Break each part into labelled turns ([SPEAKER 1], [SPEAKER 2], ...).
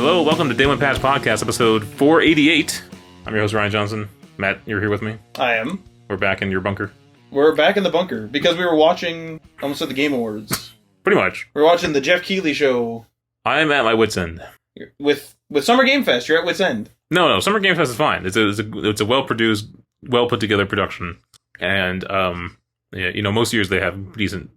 [SPEAKER 1] Hello, welcome to Day One Patch Podcast, episode 488. I'm your host, Ryan Johnson. Matt, you're here with me?
[SPEAKER 2] I am.
[SPEAKER 1] We're back in your bunker?
[SPEAKER 2] We're back in the bunker, because we were watching, almost at the Game Awards.
[SPEAKER 1] Pretty much.
[SPEAKER 2] We were watching the Geoff Keighley show.
[SPEAKER 1] I'm at my wit's end.
[SPEAKER 2] With Summer Game Fest, you're at wit's end.
[SPEAKER 1] No, Summer Game Fest is fine. It's a well-produced, well-put-together production. And, most years they have decent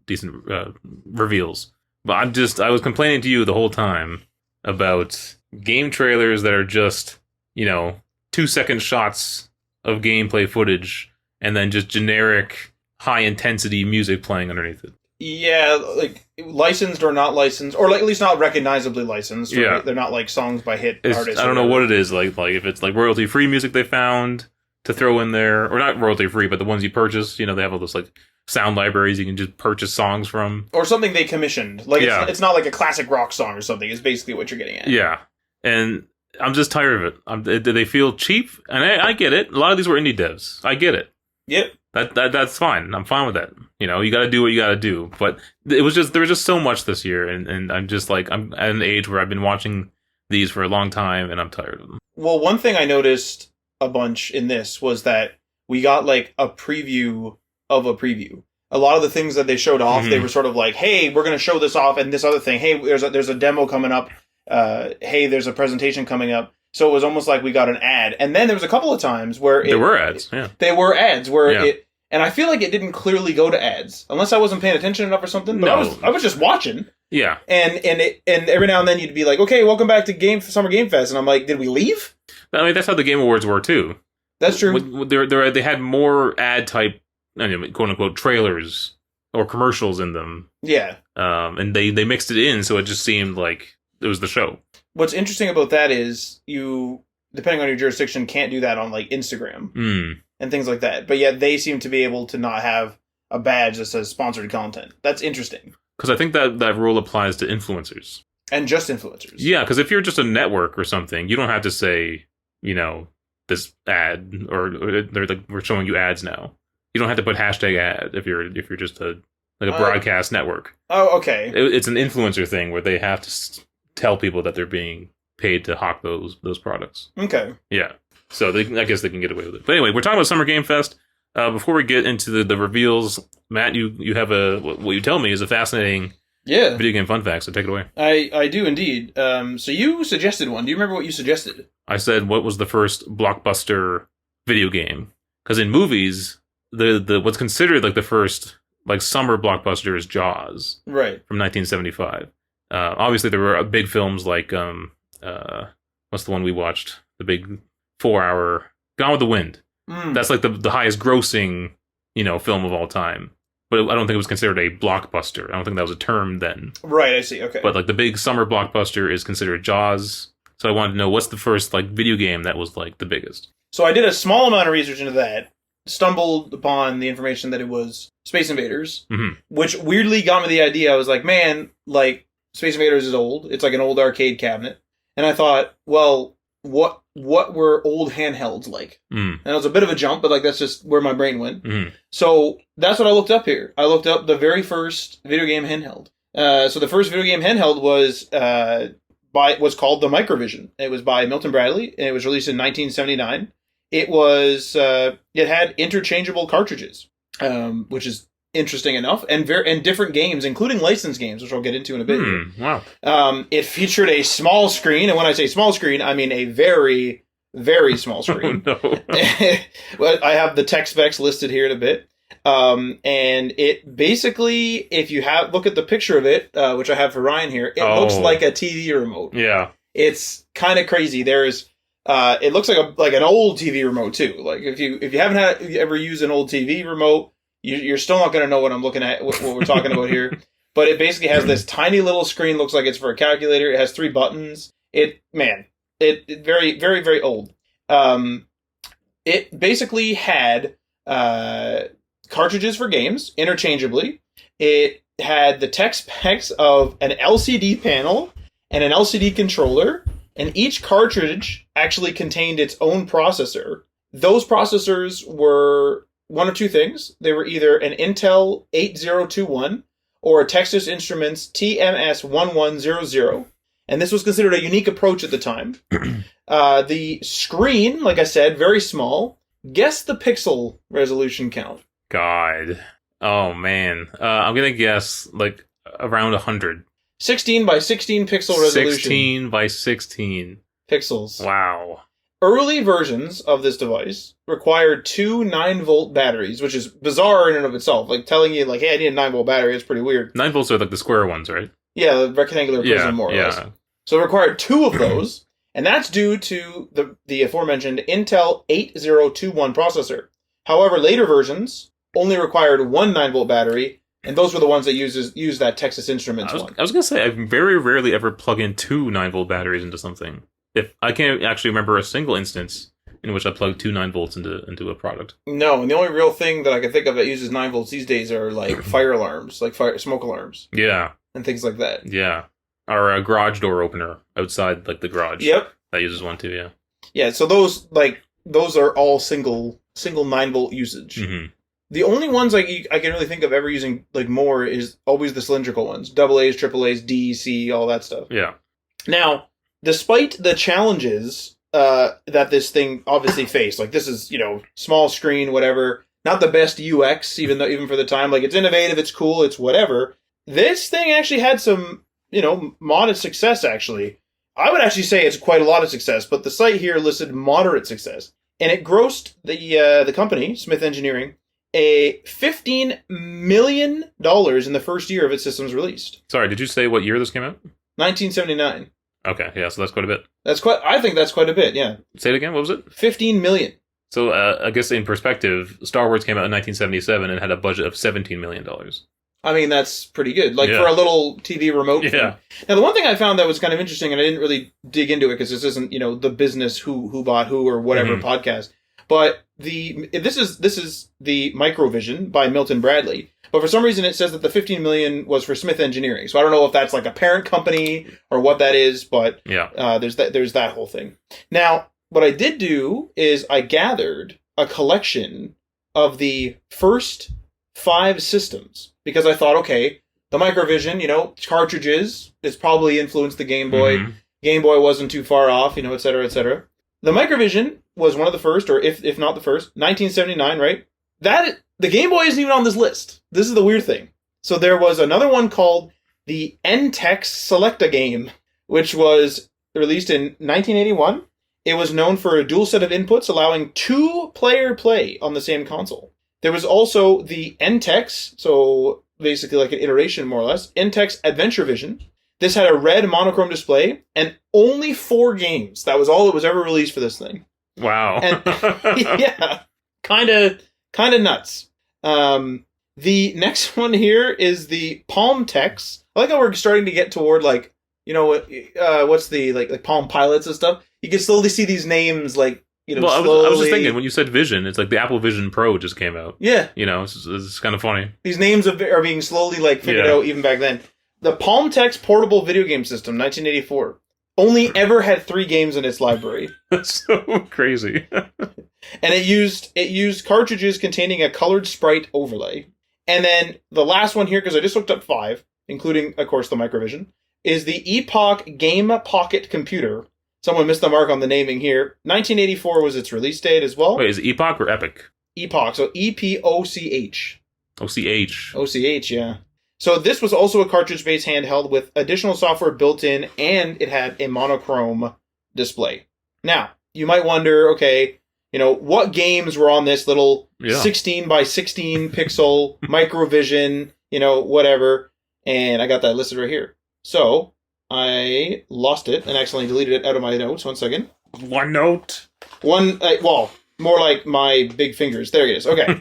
[SPEAKER 1] reveals. But I was complaining to you the whole time about game trailers that are just, 2-second shots of gameplay footage and then just generic high-intensity music playing underneath it.
[SPEAKER 2] Yeah, like, licensed or not licensed, or at least not recognizably licensed.
[SPEAKER 1] Yeah.
[SPEAKER 2] They're not, like, songs by hit artists.
[SPEAKER 1] I don't know what it is, like if it's, like, royalty-free music they found to throw in there, or not royalty-free, but the ones you purchase, they have all those, like, sound libraries you can just purchase songs from.
[SPEAKER 2] Or something they commissioned. Like, it's not like a classic rock song or something, is basically what you're getting at.
[SPEAKER 1] Yeah, and I'm just tired of it. Do they feel cheap? And I get it. A lot of these were indie devs. I get it.
[SPEAKER 2] Yep.
[SPEAKER 1] That's fine. I'm fine with that. You got to do what you got to do. But there was just so much this year, and I'm just like, I'm at an age where I've been watching these for a long time, and I'm tired of them.
[SPEAKER 2] Well, one thing I noticed a bunch in this was that we got like a preview of a preview. A lot of the things that they showed off, They were sort of like, hey, we're going to show this off, and this other thing, hey, there's a demo coming up, hey, there's a presentation coming up. So it was almost like we got an ad. And then there was a couple of times where
[SPEAKER 1] there were ads, yeah.
[SPEAKER 2] They were ads where and I feel like it didn't clearly go to ads, unless I wasn't paying attention enough or something. But
[SPEAKER 1] no.
[SPEAKER 2] I was just watching.
[SPEAKER 1] Yeah.
[SPEAKER 2] And every now and then you'd be like, okay, welcome back to Summer Game Fest. And I'm like, did we leave?
[SPEAKER 1] I mean, that's how the Game Awards were, too.
[SPEAKER 2] That's true.
[SPEAKER 1] They had more ad-type, quote-unquote, trailers or commercials in them.
[SPEAKER 2] Yeah.
[SPEAKER 1] And they mixed it in, so it just seemed like it was the show.
[SPEAKER 2] What's interesting about that is you, depending on your jurisdiction, can't do that on, like, Instagram and things like that. But yet they seem to be able to not have a badge that says sponsored content. That's interesting.
[SPEAKER 1] Because I think that rule applies to influencers.
[SPEAKER 2] And just influencers.
[SPEAKER 1] Yeah, because if you're just a network or something, you don't have to say, this ad, or they're like, we're showing you ads now. You don't have to put hashtag ad if you're just a broadcast network.
[SPEAKER 2] Oh, okay.
[SPEAKER 1] It's an influencer thing where they have to tell people that they're being paid to hawk those products.
[SPEAKER 2] Okay.
[SPEAKER 1] Yeah. So I guess they can get away with it. But anyway, we're talking about Summer Game Fest. Before we get into the reveals, Matt, you have what you tell me is a fascinating video game fun fact, so take it away.
[SPEAKER 2] I do indeed. So you suggested one. Do you remember what you suggested?
[SPEAKER 1] I said, what was the first blockbuster video game? Because in movies, the what's considered like the first like summer blockbuster is Jaws,
[SPEAKER 2] right, from
[SPEAKER 1] 1975. Obviously, there were big films like what's the one we watched? The big 4-hour Gone with the Wind. That's like the highest grossing film of all time. But I don't think it was considered a blockbuster. I don't think that was a term then.
[SPEAKER 2] Right, I see. Okay.
[SPEAKER 1] But like the big summer blockbuster is considered Jaws. So I wanted to know what's the first like video game that was like the biggest.
[SPEAKER 2] So I did a small amount of research into that. Stumbled upon the information that it was Space Invaders, which weirdly got me the idea. I was like, man, like Space Invaders is old. It's like an old arcade cabinet. And I thought, well, what were old handhelds like? And it was a bit of a jump, but like that's just where my brain went. So that's what I looked up here. I looked up the very first video game handheld. So the first video game handheld was called the Microvision. It was by Milton Bradley, and it was released in 1979. It was it had interchangeable cartridges, which is interesting enough, and different games, including licensed games, which I'll get into in a bit.
[SPEAKER 1] Wow.
[SPEAKER 2] It featured a small screen, and when I say small screen, I mean a very, very small screen.
[SPEAKER 1] Oh, no.
[SPEAKER 2] Well, I have the tech specs listed here in a bit. And it basically, if you look at the picture of it, which I have for Ryan here, it looks like a TV remote.
[SPEAKER 1] Yeah.
[SPEAKER 2] It's kind of crazy. It looks like an old TV remote too. Like if you haven't ever used an old TV remote, you're still not going to know what I'm looking at, what we're talking about here. But it basically has this tiny little screen, looks like it's for a calculator. It has 3 buttons. It very, very, very old. It basically had cartridges for games interchangeably. It had the tech specs of an LCD panel and an LCD controller, and each cartridge actually contained its own processor. Those processors were one of two things. They were either an Intel 8021 or a Texas Instruments TMS 1100, And this was considered a unique approach at the time. The screen, like I said, very small. Guess the pixel resolution count.
[SPEAKER 1] God. Oh, man. I'm going to guess, like, around 100.
[SPEAKER 2] 16 by 16 pixel resolution.
[SPEAKER 1] 16 by 16.
[SPEAKER 2] Pixels.
[SPEAKER 1] Wow.
[SPEAKER 2] Early versions of this device required 2 9-volt batteries, which is bizarre in and of itself. Like, telling you, like, hey, I need a 9-volt battery, it's pretty weird.
[SPEAKER 1] 9 volts are, like, the square ones, right?
[SPEAKER 2] Yeah, the rectangular prism, more or less. So it required 2 of those, and that's due to the aforementioned Intel 8021 processor. However, later versions only required 1 9-volt battery, and those were the ones that use that Texas Instruments one.
[SPEAKER 1] I was going to say, I very rarely ever plug in 2 9-volt batteries into something. If I can't actually remember a single instance in which I plugged 2 9 volts into a product.
[SPEAKER 2] No, and the only real thing that I can think of that uses 9 volts these days are like fire alarms, like smoke alarms.
[SPEAKER 1] Yeah.
[SPEAKER 2] And things like that.
[SPEAKER 1] Yeah. Or a garage door opener outside, like, the garage.
[SPEAKER 2] Yep.
[SPEAKER 1] That uses one too, yeah.
[SPEAKER 2] Yeah, so those are all single 9-volt usage.
[SPEAKER 1] Mm-hmm.
[SPEAKER 2] The only ones I can really think of ever using, like, more is always the cylindrical ones. AA's, AAA's, D, C, all that stuff.
[SPEAKER 1] Yeah.
[SPEAKER 2] Now, despite the challenges that this thing obviously faced, like, this is, small screen, whatever, not the best UX, even for the time. Like, it's innovative, it's cool, it's whatever. This thing actually had some, modest success, actually. I would actually say it's quite a lot of success, but the site here listed moderate success. And it grossed the company, Smith Engineering, a $15 million in the first year of its systems released.
[SPEAKER 1] Sorry, did you say what year this came out?
[SPEAKER 2] 1979.
[SPEAKER 1] Okay, yeah, so that's quite a bit.
[SPEAKER 2] I think that's quite a bit, yeah.
[SPEAKER 1] Say it again, what was it?
[SPEAKER 2] 15 million.
[SPEAKER 1] So, I guess in perspective, Star Wars came out in 1977 and had a budget of $17 million.
[SPEAKER 2] I mean, that's pretty good. Like, for a little TV remote thing. Now, the one thing I found that was kind of interesting, and I didn't really dig into it because this isn't, the business who bought who or whatever podcast, but this is the Microvision by Milton Bradley. But for some reason, it says that the 15 million was for Smith Engineering. So I don't know if that's like a parent company or what that is, but there's that whole thing. Now, what I did do is I gathered a collection of the first 5 systems because I thought, okay, the Microvision, cartridges, it's probably influenced the Game Boy. Mm-hmm. Game Boy wasn't too far off, et cetera, et cetera. The Microvision was one of the first, or if not the first, 1979, right? The Game Boy isn't even on this list. This is the weird thing. So there was another one called the NTEX Select-A-Game, which was released in 1981. It was known for a dual set of inputs allowing 2-player play on the same console. There was also the NTEX, so basically like an iteration more or less, NTEX Adventure Vision. This had a red monochrome display and only 4 games. That was all that was ever released for this thing.
[SPEAKER 1] Wow.
[SPEAKER 2] And, yeah, kind of nuts. The next one here is the Palm Tex. I like how we're starting to get toward like, what's the like Palm Pilots and stuff. You can slowly see these names like,
[SPEAKER 1] well,
[SPEAKER 2] slowly.
[SPEAKER 1] I was just thinking when you said Vision, it's like the Apple Vision Pro just came out.
[SPEAKER 2] Yeah.
[SPEAKER 1] It's kind of funny.
[SPEAKER 2] These names are being slowly like figured out even back then. The Palm Tex portable video game system, 1984, only ever had 3 games in its library.
[SPEAKER 1] That's so crazy.
[SPEAKER 2] And it used cartridges containing a colored sprite overlay. And then the last one here, because I just looked up 5, including, of course, the Microvision, is the Epoch Game Pocket Computer. Someone missed the mark on the naming here. 1984 was its release date as well.
[SPEAKER 1] Wait, is it Epoch or Epic?
[SPEAKER 2] Epoch, so E-P-O-C-H.
[SPEAKER 1] O-C-H.
[SPEAKER 2] O-C-H, yeah. So this was also a cartridge-based handheld with additional software built in, and it had a monochrome display. Now, you might wonder, okay, what games were on this little 16 by 16 pixel Microvision, whatever, and I got that listed right here. So, I lost it and accidentally deleted it out of my notes. 1 second.
[SPEAKER 1] OneNote?
[SPEAKER 2] More like my big fingers. There it is. Okay.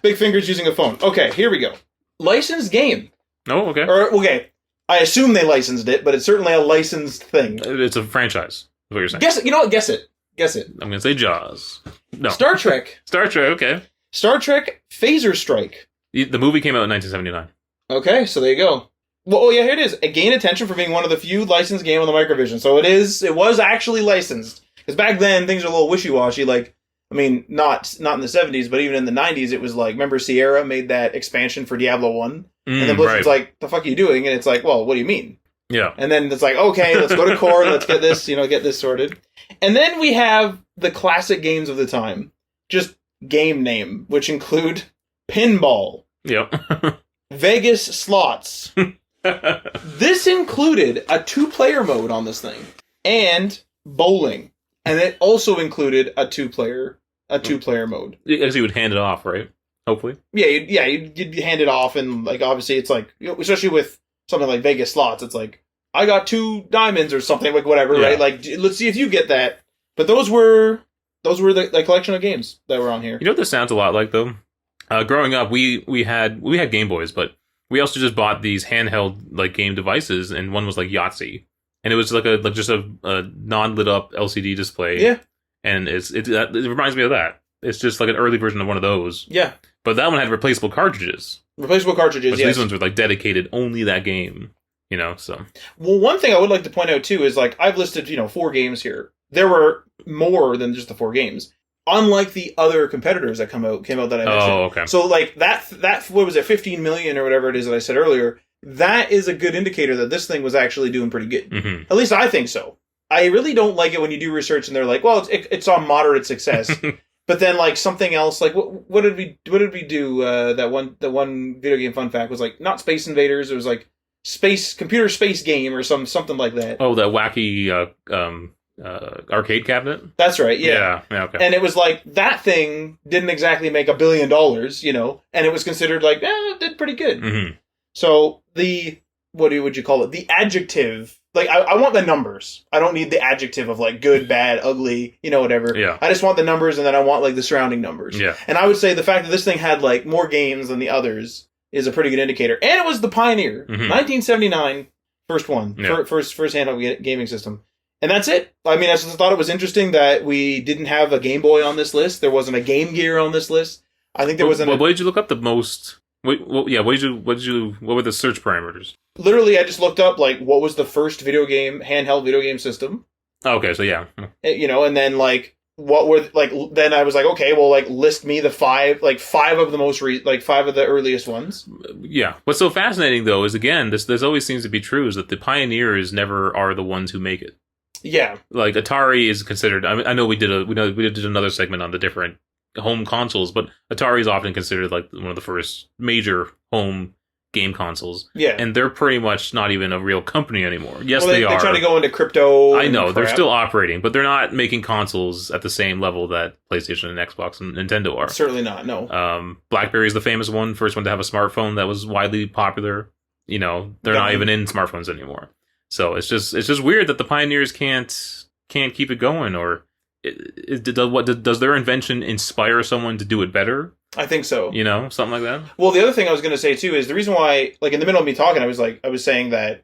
[SPEAKER 2] Big fingers using a phone. Okay, here we go. Licensed game.
[SPEAKER 1] Oh, okay.
[SPEAKER 2] Okay. I assume they licensed it, but it's certainly a licensed thing.
[SPEAKER 1] It's a franchise, is what you're saying.
[SPEAKER 2] Guess it. You know what? Guess it.
[SPEAKER 1] I'm going to say Jaws. No.
[SPEAKER 2] Star Trek.
[SPEAKER 1] Star Trek, okay.
[SPEAKER 2] Star Trek Phaser Strike.
[SPEAKER 1] The movie came out in 1979.
[SPEAKER 2] Okay, so there you go. Well, here it is. It gained attention for being one of the few licensed games on the Microvision. So it was actually licensed. Because back then, things are a little wishy-washy. Like, I mean, not in the 70s, but even in the 90s, it was like, remember Sierra made that expansion for Diablo 1? And then Blizzard's like, the fuck are you doing? And it's like, well, what do you mean?
[SPEAKER 1] Yeah.
[SPEAKER 2] And then it's like, okay, let's go to core, let's get this, get this sorted. And then we have the classic games of the time. Just game name, which include pinball.
[SPEAKER 1] Yep.
[SPEAKER 2] Vegas slots. This included a 2-player mode on this thing. And bowling. And it also included a two-player mode.
[SPEAKER 1] Because you would hand it off, right? Hopefully.
[SPEAKER 2] Yeah, you'd hand it off, and like obviously it's like, especially with something like Vegas slots, it's like, I got 2 diamonds or something, like whatever, right? Like, let's see if you get that. But those were the collection of games that were on here.
[SPEAKER 1] You know what this sounds a lot like though? Growing up, we had Game Boys, but we also just bought these handheld like game devices, and one was like Yahtzee, and it was like just a non-lit up LCD display.
[SPEAKER 2] Yeah,
[SPEAKER 1] and it reminds me of that. It's just like an early version of one of those.
[SPEAKER 2] Yeah,
[SPEAKER 1] but that one had replaceable cartridges.
[SPEAKER 2] Replaceable cartridges.
[SPEAKER 1] But
[SPEAKER 2] yes.
[SPEAKER 1] These ones were like dedicated only that game. So.
[SPEAKER 2] Well, one thing I would like to point out too is like I've listed 4 games here. There were more than just the 4 games. Unlike the other competitors that came out that I mentioned.
[SPEAKER 1] Oh, okay.
[SPEAKER 2] So like that what was it, 15 million or whatever it is that I said earlier, that is a good indicator that this thing was actually doing pretty good.
[SPEAKER 1] Mm-hmm.
[SPEAKER 2] At least I think so. I really don't like it when you do research and they're like, well, it's on moderate success. But then like something else, like what did we do? The one video game fun fact was like not Space Invaders, it was like computer space game or something like that.
[SPEAKER 1] Oh, that wacky arcade cabinet?
[SPEAKER 2] That's right, yeah.
[SPEAKER 1] Yeah, okay.
[SPEAKER 2] And it was like, that thing didn't exactly make $1 billion, and it was considered like, it did pretty good.
[SPEAKER 1] Mm-hmm.
[SPEAKER 2] So what would you call it? The adjective, like, I want the numbers. I don't need the adjective of like good, bad, ugly, whatever.
[SPEAKER 1] Yeah.
[SPEAKER 2] I just want the numbers, and then I want like the surrounding numbers.
[SPEAKER 1] Yeah.
[SPEAKER 2] And I would say the fact that this thing had like more games than the others is a pretty good indicator. And it was the pioneer.
[SPEAKER 1] Mm-hmm.
[SPEAKER 2] 1979, first one.
[SPEAKER 1] Yeah.
[SPEAKER 2] First handheld gaming system. And that's it. I mean, I just thought it was interesting that we didn't have a Game Boy on this list. There wasn't a Game Gear on this list. I think there wasn't.
[SPEAKER 1] What did you look up the most? What were the search parameters?
[SPEAKER 2] Literally, I just looked up like what was the first handheld video game system.
[SPEAKER 1] Okay, so yeah,
[SPEAKER 2] and then like what were like. Then I was like, okay, well, like list me the five of the most 5 of the earliest ones.
[SPEAKER 1] Yeah. What's so fascinating though is again, this always seems to be true, is that the pioneers never are the ones who make it.
[SPEAKER 2] Yeah,
[SPEAKER 1] like Atari is considered. I mean, I know we did another segment on the different home consoles, but Atari is often considered like one of the first major home game consoles.
[SPEAKER 2] Yeah,
[SPEAKER 1] and they're pretty much not even a real company anymore. Yes,
[SPEAKER 2] they
[SPEAKER 1] are.
[SPEAKER 2] They try to go into crypto.
[SPEAKER 1] I know they're still operating, but they're not making consoles at the same level that PlayStation and Xbox and Nintendo are.
[SPEAKER 2] Certainly not. No.
[SPEAKER 1] BlackBerry is the famous one, first one to have a smartphone that was widely popular. They're not even in smartphones anymore. So it's just weird that the pioneers can't keep it going, or does their invention inspire someone to do it better?
[SPEAKER 2] I think so.
[SPEAKER 1] Something like that.
[SPEAKER 2] Well, the other thing I was going to say too is the reason why, like in the middle of me talking, I was saying that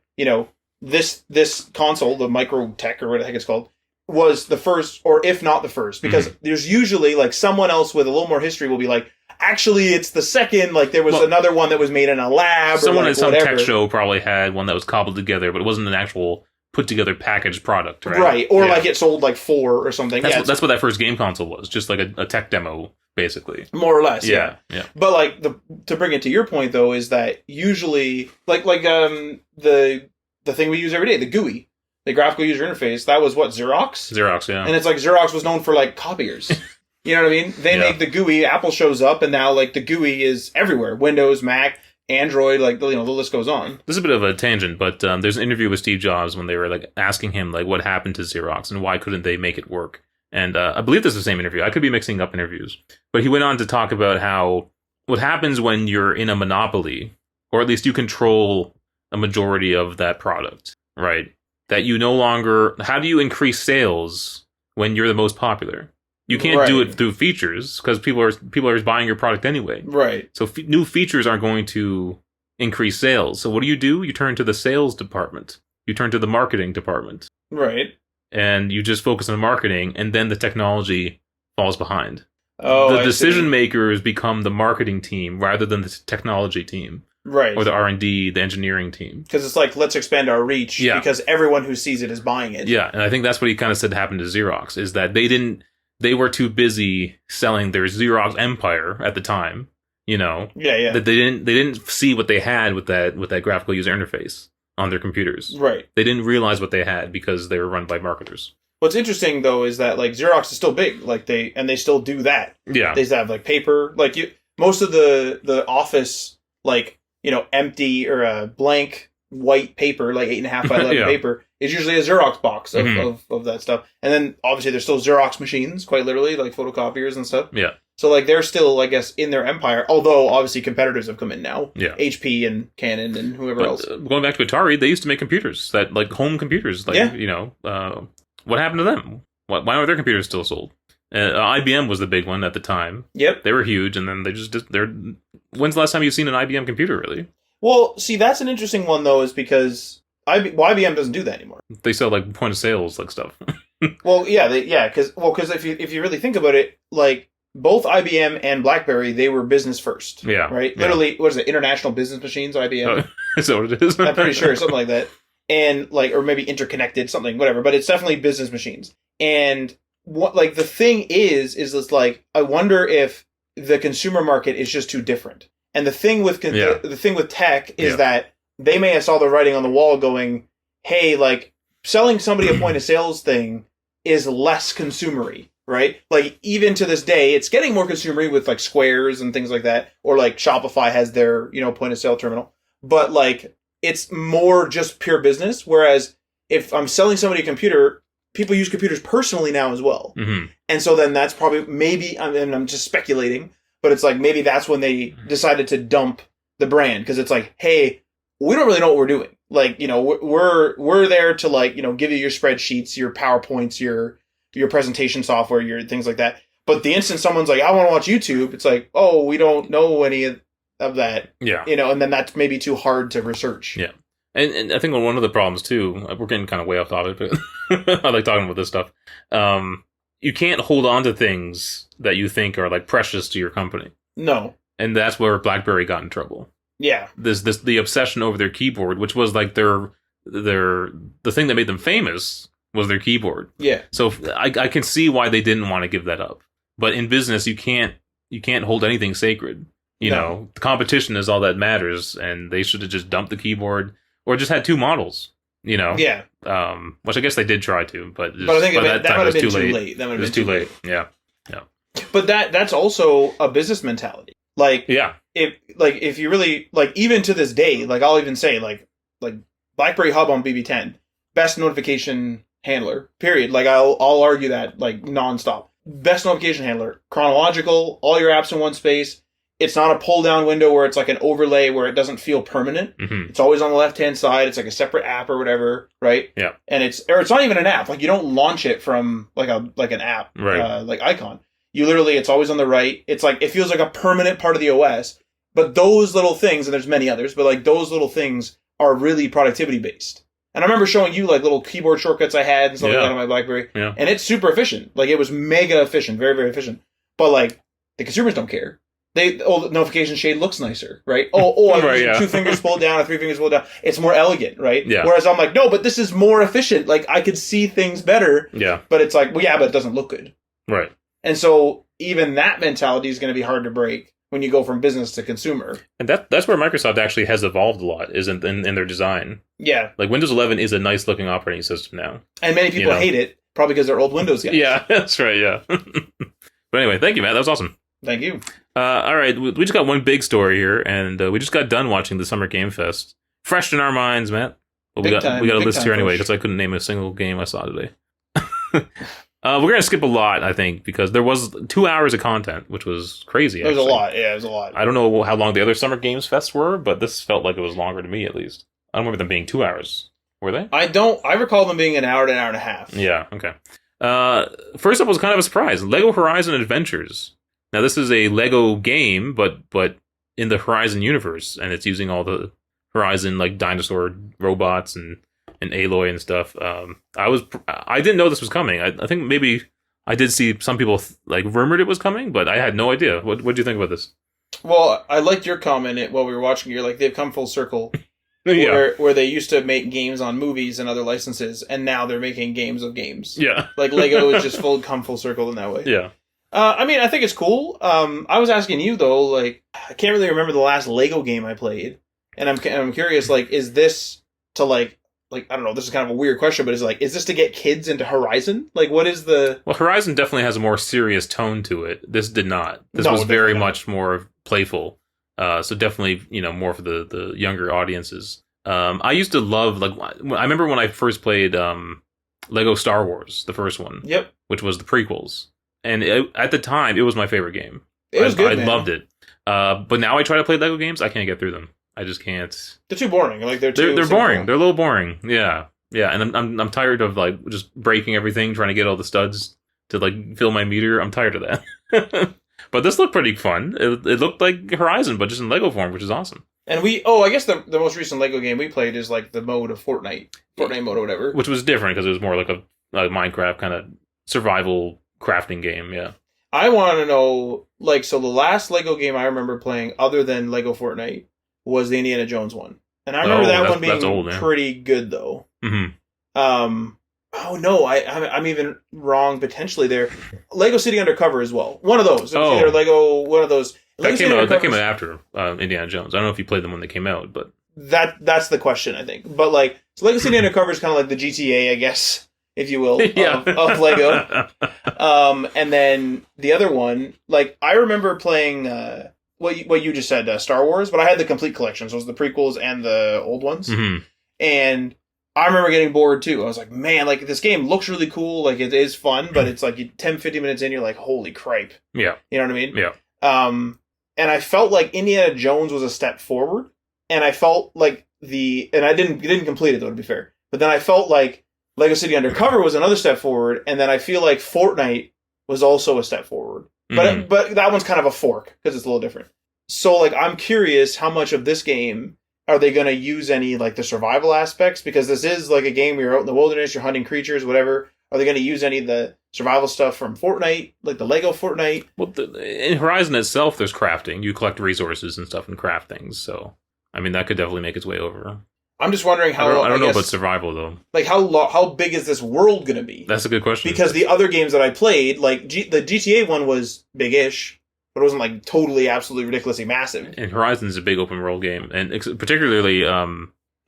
[SPEAKER 2] this console, the Microtech or what the heck it's called, was the first, or if not the first, because there's usually like someone else with a little more history will be like, actually, it's the second. Like there was another one that was made in a lab.
[SPEAKER 1] Someone
[SPEAKER 2] or
[SPEAKER 1] at some
[SPEAKER 2] whatever.
[SPEAKER 1] tech show probably had one that was cobbled together, but it wasn't an actual put together packaged product, right?
[SPEAKER 2] Right, or like it sold like 4 or something.
[SPEAKER 1] That's what that first game console was, just like a tech demo, basically,
[SPEAKER 2] more or less.
[SPEAKER 1] Yeah.
[SPEAKER 2] But like to bring it to your point though is that usually like the thing we use every day, the GUI. The graphical user interface, that was what, Xerox?
[SPEAKER 1] Xerox, yeah.
[SPEAKER 2] And it's like Xerox was known for like copiers. You know what I mean? They make the GUI, Apple shows up, and now like the GUI is everywhere. Windows, Mac, Android, like the list goes on.
[SPEAKER 1] This is a bit of a tangent, but there's an interview with Steve Jobs when they were like asking him like what happened to Xerox and why couldn't they make it work. And I believe this is the same interview. I could be mixing up interviews. But he went on to talk about how what happens when you're in a monopoly, or at least you control a majority of that product, right? That you no longer... How do you increase sales when you're the most popular? You can't do it through features because people are buying your product anyway.
[SPEAKER 2] Right.
[SPEAKER 1] So new features aren't going to increase sales. So what do? You turn to the sales department. You turn to the marketing department.
[SPEAKER 2] Right.
[SPEAKER 1] And you just focus on marketing, and then the technology falls behind.
[SPEAKER 2] Oh,
[SPEAKER 1] the decision makers become the marketing team rather than the technology team.
[SPEAKER 2] Right.
[SPEAKER 1] Or the R&D, the engineering team.
[SPEAKER 2] Because it's like, let's expand our reach because everyone who sees it is buying it.
[SPEAKER 1] Yeah, and I think that's what he kind of said happened to Xerox, is that they were too busy selling their Xerox empire at the time,
[SPEAKER 2] Yeah.
[SPEAKER 1] That they didn't see what they had with that graphical user interface. on their computers.
[SPEAKER 2] Right.
[SPEAKER 1] They didn't realize what they had because they were run by marketers.
[SPEAKER 2] What's interesting though is that like Xerox is still big, like they still do that.
[SPEAKER 1] Yeah.
[SPEAKER 2] They have like paper, like most of the office, like, you know, empty or blank white paper, like 8.5 by 11 paper, is usually a Xerox box of that stuff. And then obviously there's still Xerox machines, quite literally, like photocopiers and stuff.
[SPEAKER 1] Yeah.
[SPEAKER 2] So like they're still, I guess, in their empire, although obviously competitors have come in now.
[SPEAKER 1] Yeah.
[SPEAKER 2] HP and Canon and whoever else.
[SPEAKER 1] Going back to Atari, they used to make computers, that like home computers. Like, you know, what happened to them? Why are their computers still sold? IBM was the big one at the time.
[SPEAKER 2] Yep.
[SPEAKER 1] They were huge, and then when's the last time you've seen an IBM computer, really?
[SPEAKER 2] Well, see, that's an interesting one, though, is because IBM doesn't do that anymore.
[SPEAKER 1] They sell, like, point of sales, like, stuff.
[SPEAKER 2] Well, yeah, because if you really think about it, like, both IBM and BlackBerry, they were business first.
[SPEAKER 1] Yeah.
[SPEAKER 2] Right? Literally, what is it, International Business Machines, IBM?
[SPEAKER 1] Is that what it is?
[SPEAKER 2] I'm pretty sure, something like that. And, like, or maybe interconnected, something, whatever, but it's definitely business machines. And, what, like, the thing is it's like, I wonder if the consumer market is just too different. And the thing with the thing with tech is that they may have saw the writing on the wall going, hey, like, selling somebody a point of sales thing is less consumery, right? Like, even to this day, it's getting more consumery with, like, Squares and things like that. Or, like, Shopify has their, you know, point of sale terminal. But, like, it's more just pure business. Whereas if I'm selling somebody a computer, people use computers personally now as well. Mm-hmm. And so then that's probably, maybe, I'm just speculating, but it's like maybe that's when they decided to dump the brand, because it's like, hey, we don't really know what we're doing. Like, you know, we're there to, like, you know, give you your spreadsheets, your PowerPoints, your presentation software, your things like that. But the instant someone's like, I want to watch YouTube, it's like, oh, we don't know any of that. Yeah. You know, and then that's maybe too hard to research.
[SPEAKER 1] Yeah. And I think one of the problems too, we're getting kind of way off topic, but I like talking about this stuff. You can't hold on to things that you think are, like, precious to your company.
[SPEAKER 2] No.
[SPEAKER 1] And that's where BlackBerry got in trouble.
[SPEAKER 2] Yeah.
[SPEAKER 1] The obsession over their keyboard, which was like the thing that made them famous, was their keyboard.
[SPEAKER 2] Yeah.
[SPEAKER 1] So I can see why they didn't want to give that up. But in business, you can't hold anything sacred. You know, the competition is all that matters, and they should have just dumped the keyboard or just had two models. You know,
[SPEAKER 2] yeah.
[SPEAKER 1] Which I guess they did try to, but
[SPEAKER 2] I think that might have been too late. That
[SPEAKER 1] it was too late. Yeah.
[SPEAKER 2] But that's also a business mentality. Like, yeah, if you really, like, even to this day, like, I'll even say, like BlackBerry Hub on BB10, best notification handler. Period. Like, I'll argue that, like, nonstop. Best notification handler, chronological, all your apps in one space. It's not a pull-down window where it's like an overlay where it doesn't feel permanent. Mm-hmm. It's always on the left-hand side. It's like a separate app or whatever, right? Yeah. And it's not even an app. Like, you don't launch it from like an app, right? Like icon. You literally, it's always on the right. It's like, it feels like a permanent part of the OS. But those little things, and there's many others, but, like, those little things are really productivity-based. And I remember showing you, like, little keyboard shortcuts I had and stuff like that on my BlackBerry. Yeah. And it's super efficient. Like, it was mega efficient. Very, very efficient. But, like, the consumers don't care. The notification shade looks nicer, right? I'm 2 fingers pulled down or 3 fingers pulled down. It's more elegant, right? Yeah. Whereas I'm like, no, but this is more efficient. Like, I could see things better. Yeah. But it's like, well, yeah, but it doesn't look good. Right. And so even that mentality is going to be hard to break when you go from business to consumer. And
[SPEAKER 1] that's where Microsoft actually has evolved a lot, isn't in their design. Yeah. Like, Windows 11 is a nice looking operating system now.
[SPEAKER 2] And many people hate it, probably because they're old Windows guys.
[SPEAKER 1] Yeah, that's right, yeah. But anyway, thank you, Matt. That was awesome.
[SPEAKER 2] Thank you.
[SPEAKER 1] All right, we just got one big story here, and we just got done watching the Summer Game Fest. Fresh in our minds, Matt. Well, we got a list here anyway, because I couldn't name a single game I saw today. We're going to skip a lot, I think, because there was 2 hours of content, which was crazy.
[SPEAKER 2] It was a lot. Yeah, it was a lot.
[SPEAKER 1] I don't know how long the other Summer Games Fests were, but this felt like it was longer to me, at least. I don't remember them being 2 hours. Were they?
[SPEAKER 2] I recall them being an hour to an hour and a half.
[SPEAKER 1] Yeah, okay. First up was kind of a surprise. Lego Horizon Adventures. Now, this is a Lego game, but in the Horizon universe, and it's using all the Horizon, like, dinosaur robots and Aloy and stuff. I didn't know this was coming. I think maybe I did see some people like rumored it was coming, but I had no idea. What do you think about this?
[SPEAKER 2] Well, I liked your comment while we were watching. You're like, they've come full circle. Yeah. Where they used to make games on movies and other licenses, and now they're making games of games. Yeah. Like, Lego is just come full circle in that way. Yeah. I mean, I think it's cool. I was asking you, though, like, I can't really remember the last Lego game I played. And I'm curious, like, is this to like I don't know, this is kind of a weird question, but is this to get kids into Horizon? Like, what is the...
[SPEAKER 1] Well, Horizon definitely has a more serious tone to it. This did not. This
[SPEAKER 2] No,
[SPEAKER 1] was very
[SPEAKER 2] definitely not.
[SPEAKER 1] much more playful. So definitely, more for the younger audiences. I used to love, I remember when I first played Lego Star Wars, the first one.
[SPEAKER 2] Yep.
[SPEAKER 1] Which was the prequels. And at the time, it was my favorite game.
[SPEAKER 2] It was good,
[SPEAKER 1] I
[SPEAKER 2] man.
[SPEAKER 1] loved it. But now I try to play Lego games, I can't get through them. I just can't.
[SPEAKER 2] They're too boring. Like they're
[SPEAKER 1] boring. They're a little boring. Yeah. And I'm tired of just breaking everything, trying to get all the studs to fill my meter. I'm tired of that. But this looked pretty fun. It looked like Horizon, but just in Lego form, which is awesome.
[SPEAKER 2] And I guess the most recent Lego game we played is the mode of Fortnite mode or whatever,
[SPEAKER 1] Which was different because it was more like a Minecraft kind of survival crafting game. Yeah.
[SPEAKER 2] I want to know, so the last Lego game I remember playing other than Lego Fortnite was the Indiana Jones one. And I remember that one being
[SPEAKER 1] old, yeah.
[SPEAKER 2] pretty good, though.
[SPEAKER 1] Mm-hmm.
[SPEAKER 2] Oh, no, I'm even wrong potentially there. Lego City Undercover as well. One of those. It was either Lego, one of those.
[SPEAKER 1] That came out after Indiana Jones. I don't know if you played them when they came out, but...
[SPEAKER 2] That's the question, I think. But, so Lego City Undercover is kind of like the GTA, I guess, if you will, of Lego. And then the other one, I remember playing what you just said, Star Wars, but I had the complete collection. So it was the prequels and the old ones.
[SPEAKER 1] Mm-hmm.
[SPEAKER 2] And I remember getting bored too. I was like, man, this game looks really cool. It is fun, but it's 10, 15 minutes in, you're like, holy cripe.
[SPEAKER 1] Yeah.
[SPEAKER 2] You know what I mean?
[SPEAKER 1] Yeah.
[SPEAKER 2] And I felt like Indiana Jones was a step forward. And I felt and I didn't complete it though, to be fair. But then I felt like Lego City Undercover was another step forward. And then I feel like Fortnite was also a step forward.
[SPEAKER 1] Mm-hmm.
[SPEAKER 2] But that one's kind of a fork because it's a little different. So I'm curious how much of this game are they going to use any the survival aspects, because this is a game where you're out in the wilderness, you're hunting creatures, whatever. Are they going to use any of the survival stuff from Fortnite, the Lego Fortnite?
[SPEAKER 1] Well, in Horizon itself, there's crafting. You collect resources and stuff and craft things. So, I mean, that could definitely make its way over.
[SPEAKER 2] I'm just wondering how...
[SPEAKER 1] I don't know about survival, though.
[SPEAKER 2] How big is this world going to be?
[SPEAKER 1] That's a good question.
[SPEAKER 2] Because the other games that I played, the GTA one was big-ish, but it wasn't totally, absolutely ridiculously massive.
[SPEAKER 1] And Horizon is a big open world game, and particularly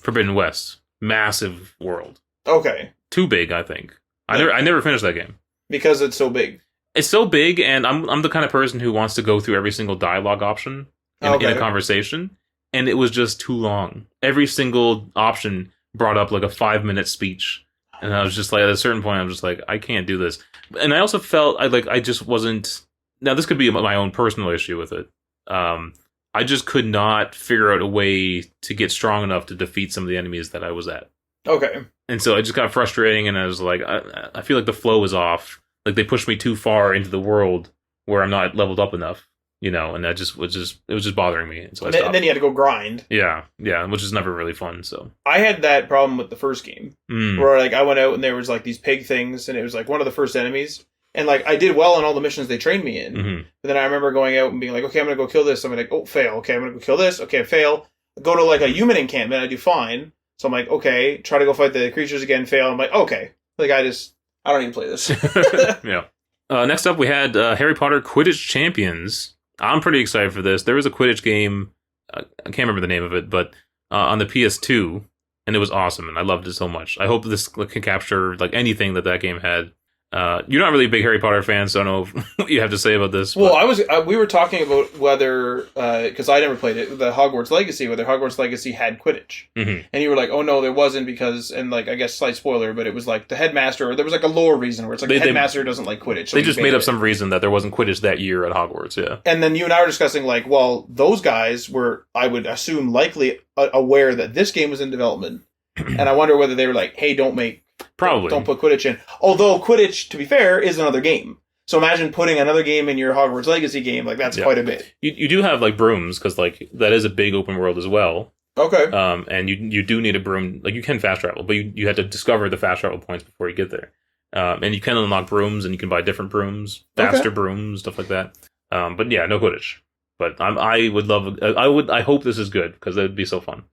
[SPEAKER 1] Forbidden West, massive world.
[SPEAKER 2] Okay.
[SPEAKER 1] Too big, I think. I never finished that game
[SPEAKER 2] because it's so big.
[SPEAKER 1] It's so big, and I'm the kind of person who wants to go through every single dialogue option in a conversation, and it was just too long. Every single option brought up a 5-minute speech, and I was just at a certain point, I'm just I can't do this. And I also felt I just wasn't. Now, this could be my own personal issue with it. I just could not figure out a way to get strong enough to defeat some of the enemies that I was at.
[SPEAKER 2] Okay. And
[SPEAKER 1] so it just got frustrating, and I was I feel like the flow is off. They pushed me too far into the world where I'm not leveled up enough, and that it was just bothering me. And so
[SPEAKER 2] and then you had to go grind.
[SPEAKER 1] Yeah, which is never really fun. So I
[SPEAKER 2] had that problem with the first game, where I went out and there was these pig things, and it was one of the first enemies. And I did well on all the missions they trained me in. Mm-hmm. But then I remember going out and being okay, I'm going to go kill this. I'm going to fail. Okay, I'm going to go kill this. Okay, I fail. Go to a human encampment. I do fine. So I'm okay, try to go fight the creatures again, fail. I'm okay. I don't even play this.
[SPEAKER 1] Yeah. Next up, we had Harry Potter Quidditch Champions. I'm pretty excited for this. There was a Quidditch game. I can't remember the name of it, but on the PS2, and it was awesome, and I loved it so much. I hope this can capture anything that game had. You're not really a big Harry Potter fan, so I don't know what you have to say about this.
[SPEAKER 2] Well, we were talking about whether, because I never played it, the Hogwarts Legacy, whether Hogwarts Legacy had Quidditch. Mm-hmm. And you were oh no, there wasn't, because, and I guess slight spoiler, but it was the headmaster, or there was a lore reason where it's the headmaster doesn't like Quidditch. So
[SPEAKER 1] they just made up some reason that there wasn't Quidditch that year at Hogwarts, yeah.
[SPEAKER 2] And then you and I were discussing well, those guys were, I would assume, likely aware that this game was in development. And I wonder whether they were hey, don't put Quidditch in. Although Quidditch, to be fair, is another game. So imagine putting another game in your Hogwarts Legacy game. That's quite a bit.
[SPEAKER 1] You do have brooms, because that is a big open world as well.
[SPEAKER 2] Okay.
[SPEAKER 1] And you do need a broom. You can fast travel, but you have to discover the fast travel points before you get there. And you can unlock brooms, and you can buy different brooms, faster brooms, stuff like that. But yeah, no Quidditch. But I would love. I hope this is good, because that would be so fun.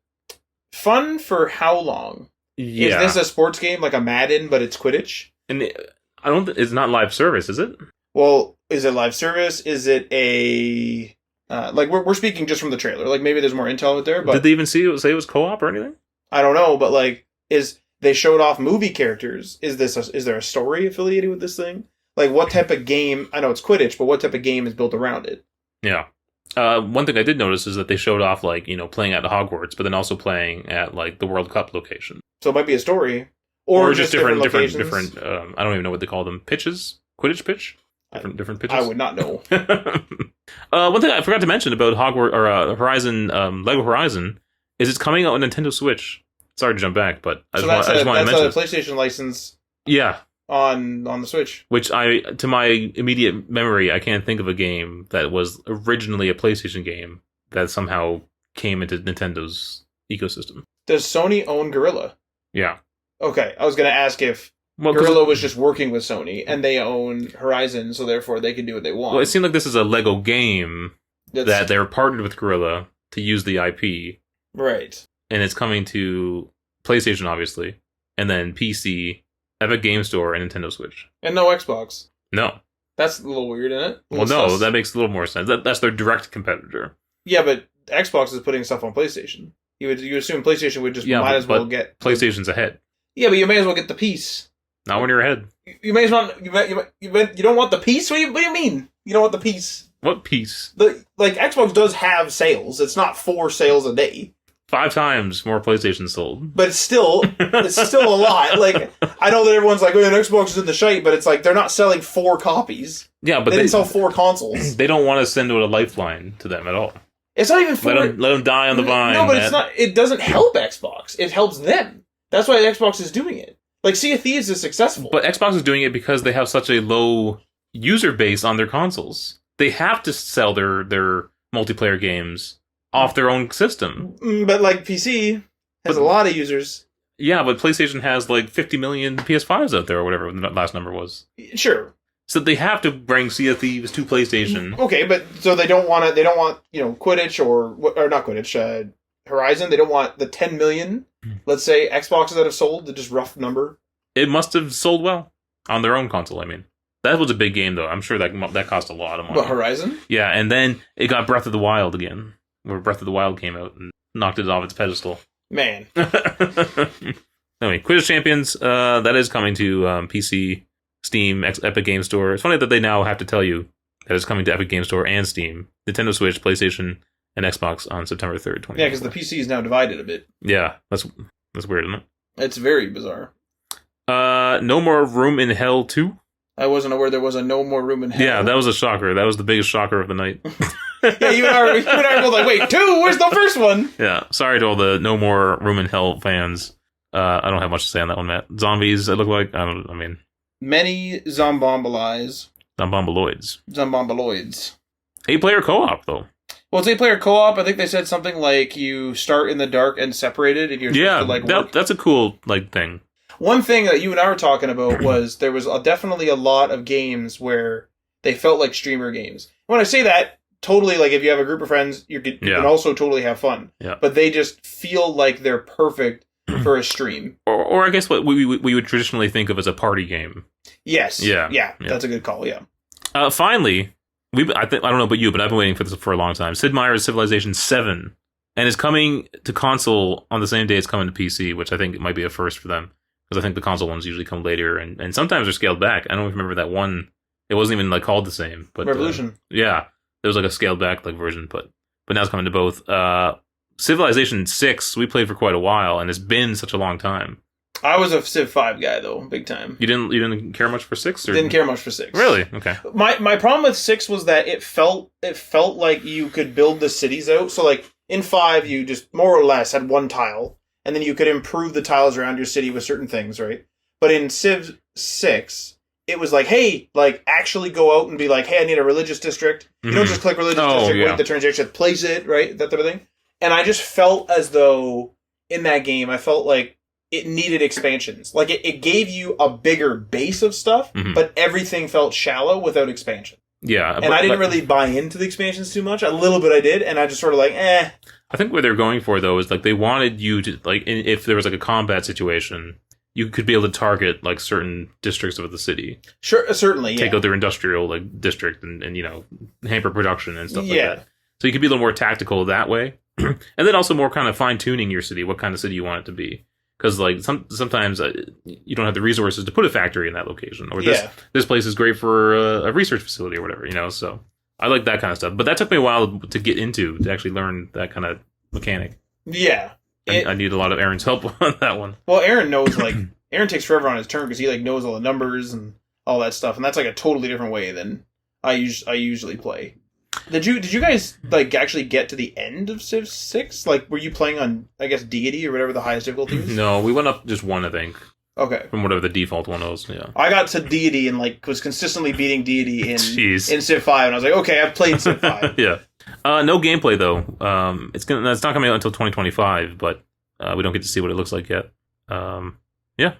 [SPEAKER 2] Fun for how long? Yeah. Is this a sports game like a Madden, but it's Quidditch?
[SPEAKER 1] And it's not live service, is it?
[SPEAKER 2] Well, is it live service? Is it a we're speaking just from the trailer? Maybe there's more intel out there. But
[SPEAKER 1] did they even say it was co-op or anything?
[SPEAKER 2] I don't know, but like, they showed off movie characters. Is there a story affiliated with this thing? Like, what type of game? I know it's Quidditch, but what type of game is built around it?
[SPEAKER 1] Yeah. One thing I did notice is that they showed off, like, playing at Hogwarts, but then also playing at, like, the World Cup location.
[SPEAKER 2] So it might be a story. Or just different I
[SPEAKER 1] don't even know what they call them. Pitches? Quidditch pitch? Different pitches?
[SPEAKER 2] I would not know.
[SPEAKER 1] One thing I forgot to mention about Hogwarts, or Horizon, Lego Horizon, is it's coming out on Nintendo Switch. Sorry to jump back, but I just want to mention
[SPEAKER 2] that's a PlayStation license.
[SPEAKER 1] Yeah.
[SPEAKER 2] On the Switch.
[SPEAKER 1] Which to my immediate memory, I can't think of a game that was originally a PlayStation game that somehow came into Nintendo's ecosystem.
[SPEAKER 2] Does Sony own Guerrilla?
[SPEAKER 1] Yeah.
[SPEAKER 2] Okay, I was going to ask if Guerrilla was just working with Sony and they own Horizon, so therefore they can do what they want.
[SPEAKER 1] Well, it seemed like this is a Lego game that they're partnered with Guerrilla to use the IP.
[SPEAKER 2] Right.
[SPEAKER 1] And it's coming to PlayStation, obviously, and then PC, Epic Game Store, and Nintendo Switch.
[SPEAKER 2] And no Xbox.
[SPEAKER 1] No.
[SPEAKER 2] That's a little weird, isn't it?
[SPEAKER 1] Well, no, that makes a little more sense. That's their direct competitor.
[SPEAKER 2] Yeah, but Xbox is putting stuff on PlayStation. You assume PlayStation would just might as well get...
[SPEAKER 1] PlayStation's ahead.
[SPEAKER 2] Yeah, but you may as well get the piece.
[SPEAKER 1] Not when you're ahead.
[SPEAKER 2] You may as well... You don't want the piece? What do you mean? You don't want the piece?
[SPEAKER 1] What piece?
[SPEAKER 2] Xbox does have sales. It's not 4 sales a day.
[SPEAKER 1] 5 times more PlayStation sold.
[SPEAKER 2] But it's still a lot. Like, I know that everyone's like, oh, Xbox is in the shite, but it's like, they're not selling 4 copies.
[SPEAKER 1] Yeah, but
[SPEAKER 2] they didn't sell 4 consoles.
[SPEAKER 1] They don't want to send out a lifeline to them at all.
[SPEAKER 2] It's not even 4.
[SPEAKER 1] Let them die on the vine.
[SPEAKER 2] No, but it's not. It doesn't help Xbox. It helps them. That's why Xbox is doing it. Like, Sea of Thieves is successful.
[SPEAKER 1] But Xbox is doing it because they have such a low user base on their consoles. They have to sell their multiplayer games off their own system.
[SPEAKER 2] But, like, PC has a lot of users.
[SPEAKER 1] Yeah, but PlayStation has, like, 50 million PS5s out there, or whatever the last number was.
[SPEAKER 2] Sure.
[SPEAKER 1] So they have to bring Sea of Thieves to PlayStation.
[SPEAKER 2] Okay, but so they don't want Quidditch or not Quidditch, Horizon. They don't want the 10 million, let's say, Xboxes that have sold, the just rough number.
[SPEAKER 1] It must have sold well on their own console, I mean. That was a big game, though. I'm sure that cost a lot of money.
[SPEAKER 2] But Horizon?
[SPEAKER 1] Yeah, and then it got Breath of the Wild again, where Breath of the Wild came out and knocked it off its pedestal.
[SPEAKER 2] Man.
[SPEAKER 1] Anyway, Quidditch Champions, that is coming to PC, Steam, Epic Game Store. It's funny that they now have to tell you that it's coming to Epic Game Store and Steam, Nintendo Switch, PlayStation, and Xbox on September 3rd, 2024.
[SPEAKER 2] Yeah, because the PC is now divided a bit.
[SPEAKER 1] Yeah, that's weird, isn't it?
[SPEAKER 2] It's very bizarre.
[SPEAKER 1] No More Room in Hell 2?
[SPEAKER 2] I wasn't aware there was a No More Room in Hell.
[SPEAKER 1] Yeah, that was a shocker. That was the biggest shocker of the night.
[SPEAKER 2] Yeah, you and I were both like, wait, 2? Where's the first one?
[SPEAKER 1] Yeah, sorry to all the No More Room in Hell fans. I don't have much to say on that one, Matt. Zombies, it looked like.
[SPEAKER 2] Many Zombombaloids.
[SPEAKER 1] Zombombiloids. 8-player co-op, though.
[SPEAKER 2] Well, it's 8-player co-op. I think they said something like you start in the dark and separated, and you're supposed to, work.
[SPEAKER 1] That's a cool, thing.
[SPEAKER 2] One thing that you and I were talking about was there was definitely a lot of games where they felt like streamer games. When I say that, totally, like, if you have a group of friends, you can also totally have fun.
[SPEAKER 1] Yeah.
[SPEAKER 2] But they just feel like they're perfect for a stream.
[SPEAKER 1] Or I guess what we would traditionally think of as a party game.
[SPEAKER 2] Yes. Yeah. That's a good call, yeah.
[SPEAKER 1] Finally, I don't know about you, but I've been waiting for this for a long time. Sid Meier's Civilization 7. And it's coming to console on the same day it's coming to PC, which I think might be a first for them. Because I think the console ones usually come later, and sometimes they're scaled back. I don't remember that one. It wasn't even called the same. But
[SPEAKER 2] Revolution.
[SPEAKER 1] Yeah. There was a scaled back version, but now it's coming to both. Civilization 6, we played for quite a while, and it's been such a long time.
[SPEAKER 2] I was a Civ 5 guy, though, big time.
[SPEAKER 1] You didn't care much for 6? Or?
[SPEAKER 2] Didn't care much for 6.
[SPEAKER 1] Really? Okay.
[SPEAKER 2] My problem with 6 was that it felt like you could build the cities out. So, like, in 5, you just more or less had one tile, and then you could improve the tiles around your city with certain things, right? But in Civ 6, it was like, hey, like, actually go out and be like, hey, I need a religious district. You don't just click religious district, wait the turn, you actually place it, right? That type of thing. And I just felt as though, in that game, I felt like it needed expansions. Like, it gave you a bigger base of stuff, but everything felt shallow without expansion.
[SPEAKER 1] Yeah.
[SPEAKER 2] And I didn't really buy into the expansions too much. A little bit I did, and I just sort of like, eh.
[SPEAKER 1] I think what they're going for, though, is, like, they wanted you to, like, if there was, like, a combat situation, you could be able to target, like, certain districts of the city.
[SPEAKER 2] Sure, certainly,
[SPEAKER 1] Take out their industrial, like, district and hamper production and stuff like that. So you could be a little more tactical that way. and then also more kind of fine tuning your city, what kind of city you want it to be. Because like sometimes you don't have the resources to put a factory in that location, or this place is great for a research facility or whatever, you know. So I like that kind of stuff. But that took me a while to get into, to actually learn that kind of mechanic.
[SPEAKER 2] Yeah,
[SPEAKER 1] I need a lot of Aaron's help on that one.
[SPEAKER 2] Well, Aaron knows, like, Aaron takes forever on his turn because he like knows all the numbers and all that stuff, and that's like a totally different way than I usually play. Did you guys like actually get to the end of Civ 6? Like, were you playing on, I guess, Deity or whatever the highest difficulty is?
[SPEAKER 1] No, we went up just one, I think.
[SPEAKER 2] Okay.
[SPEAKER 1] From whatever the default one was, yeah.
[SPEAKER 2] I got to Deity and like was consistently beating Deity in Civ 5, and I was like, okay, I've played Civ 5.
[SPEAKER 1] Yeah. No gameplay though. It's not coming out until 2025, but we don't get to see what it looks like yet. Yeah.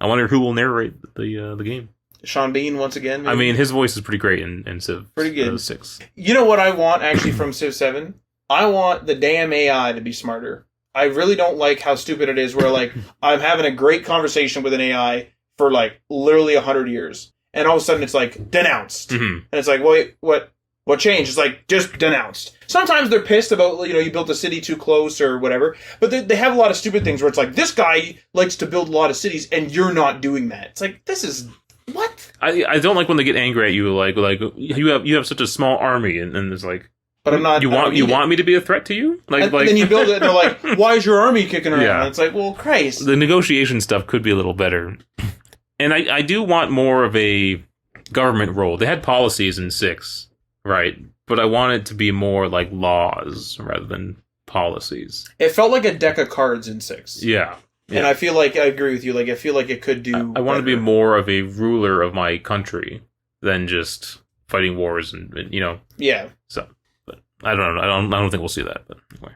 [SPEAKER 1] I wonder who will narrate the game. Sean
[SPEAKER 2] Bean once again.
[SPEAKER 1] Maybe? I mean, his voice is pretty great in Civ.
[SPEAKER 2] Pretty good.
[SPEAKER 1] 6.
[SPEAKER 2] You know what I want actually from Civ 7? I want the damn AI to be smarter. I really don't like how stupid it is. Where like I'm having a great conversation with an AI for like literally 100 years, and all of a sudden it's like denounced, and it's like, wait, what changed? It's like just denounced. Sometimes they're pissed about, you know, you built a city too close or whatever, but they have a lot of stupid things where it's like, this guy likes to build a lot of cities and you're not doing that. It's like, this is what?
[SPEAKER 1] I don't like when they get angry at you, like you have such a small army, and it's like,
[SPEAKER 2] but I'm not.
[SPEAKER 1] You want me to be a threat to you?
[SPEAKER 2] And then you build it, and they're like, "Why is your army kicking around?" Yeah. And it's like, well, Christ.
[SPEAKER 1] The negotiation stuff could be a little better, and I do want more of a government role. They had policies in 6, right? But I want it to be more like laws rather than policies.
[SPEAKER 2] It felt like a deck of cards in 6.
[SPEAKER 1] Yeah.
[SPEAKER 2] And I feel like I agree with you. Like, I feel like it could do.
[SPEAKER 1] I want to be more of a ruler of my country than just fighting wars and you know.
[SPEAKER 2] Yeah.
[SPEAKER 1] So, but I don't know. I don't think we'll see that. But anyway,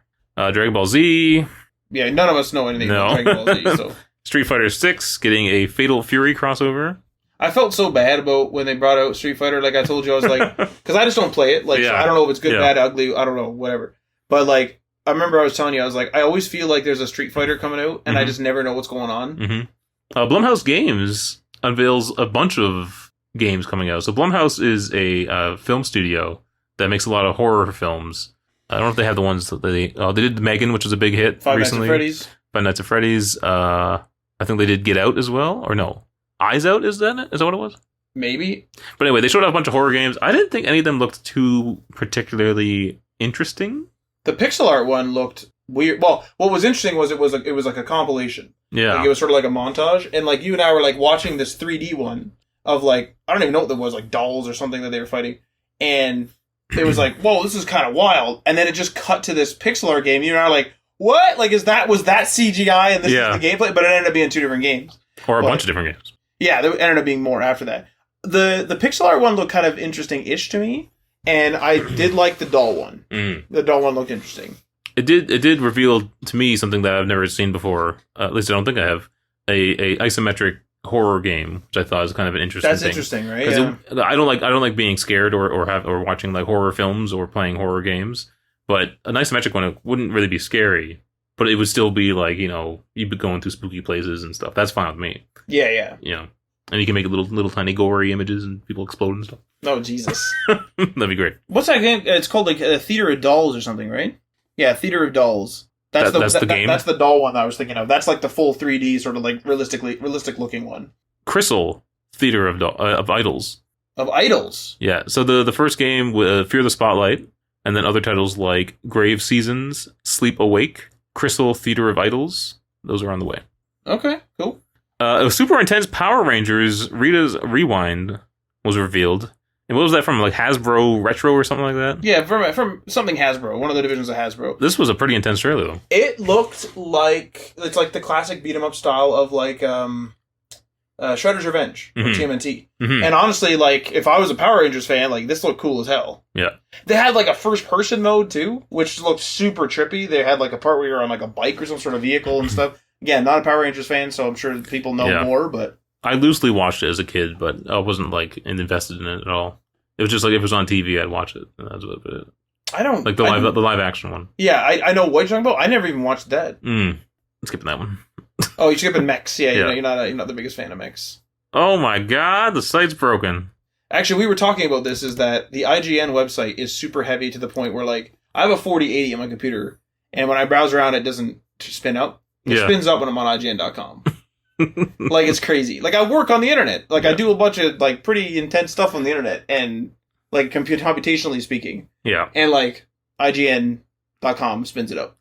[SPEAKER 1] Dragon Ball Z.
[SPEAKER 2] Yeah, none of us know anything about Dragon Ball Z. So
[SPEAKER 1] Street Fighter 6 getting a Fatal Fury crossover.
[SPEAKER 2] I felt so bad about when they brought out Street Fighter. Like I told you, I was like, because I just don't play it. Like, so I don't know if it's good, bad, ugly. I don't know, whatever. But like, I remember I was telling you, I was like, I always feel like there's a Street Fighter coming out, and I just never know what's going on.
[SPEAKER 1] Blumhouse Games unveils a bunch of games coming out. So Blumhouse is a film studio that makes a lot of horror films. I don't know if they have the ones that they did Megan, which was a big hit recently. Five Nights at Freddy's. I think they did Get Out as well, or no? Eyes Out, is that it? Is that what it was?
[SPEAKER 2] Maybe.
[SPEAKER 1] But anyway, they showed off a bunch of horror games. I didn't think any of them looked too particularly interesting.
[SPEAKER 2] The pixel art one looked weird. Well, what was interesting was it was like a compilation.
[SPEAKER 1] Yeah.
[SPEAKER 2] Like it was sort of like a montage. And like you and I were like watching this 3D one of like, I don't even know what that was, like dolls or something that they were fighting. And it was like, whoa, this is kind of wild. And then it just cut to this pixel art game. You and I were like, what? Like, was that CGI and this is the gameplay? But it ended up being 2 different games.
[SPEAKER 1] Or a bunch of different games.
[SPEAKER 2] Yeah, there ended up being more after that. The pixel art one looked kind of interesting-ish to me. And I did like the doll one. The doll one looked interesting.
[SPEAKER 1] It did reveal to me something that I've never seen before. At least I don't think I have. A isometric horror game, which I thought was kind of an interesting thing.
[SPEAKER 2] That's interesting, right?
[SPEAKER 1] Yeah. I don't like being scared or watching like horror films or playing horror games. But an isometric one, it wouldn't really be scary, but it would still be like, you know, you'd be going through spooky places and stuff. That's fine with me.
[SPEAKER 2] Yeah.
[SPEAKER 1] You know, and you can make little tiny gory images and people explode and stuff.
[SPEAKER 2] Oh, Jesus.
[SPEAKER 1] That'd be great.
[SPEAKER 2] What's that game? It's called like Theater of Dolls or something, right? Yeah, Theater of Dolls. That's the game? That's the doll one that I was thinking of. That's like the full 3D sort of like realistic looking one.
[SPEAKER 1] Crystal Theater of Idols.
[SPEAKER 2] Of Idols?
[SPEAKER 1] Yeah, so the first game, Fear the Spotlight, and then other titles like Grave Seasons, Sleep Awake, Crystal Theater of Idols. Those are on the way.
[SPEAKER 2] Okay, cool.
[SPEAKER 1] A super intense Power Rangers Rita's Rewind was revealed. And what was that from, like Hasbro Retro or something like that?
[SPEAKER 2] Yeah, from something Hasbro, one of the divisions of Hasbro.
[SPEAKER 1] This was a pretty intense trailer, though.
[SPEAKER 2] It looked like, it's like the classic beat-em-up style of like Shredder's Revenge from TMNT. And honestly, like, if I was a Power Rangers fan, like, this looked cool as hell.
[SPEAKER 1] Yeah.
[SPEAKER 2] They had like a first-person mode, too, which looked super trippy. They had like a part where you're on like a bike or some sort of vehicle and stuff. Again, not a Power Rangers fan, so I'm sure people know more, but...
[SPEAKER 1] I loosely watched it as a kid, but I wasn't like invested in it at all. It was just like if it was on TV, I'd watch it. And that's about it.
[SPEAKER 2] I don't
[SPEAKER 1] like the live action one.
[SPEAKER 2] Yeah, I know what you're talking about. I never even watched that.
[SPEAKER 1] Skipping that one.
[SPEAKER 2] Oh, you're skipping mechs. Yeah, you're not the biggest fan of mechs.
[SPEAKER 1] Oh my god, the site's broken.
[SPEAKER 2] Actually, we were talking about this. Is that the IGN website is super heavy to the point where like I have a 4080 on my computer, and when I browse around, it doesn't spin up. It spins up when I'm on IGN.com. Like, it's crazy. Like, I work on the internet. Like, I do a bunch of, like, pretty intense stuff on the internet, and, like, computationally speaking.
[SPEAKER 1] Yeah.
[SPEAKER 2] And, like, IGN.com spins it up.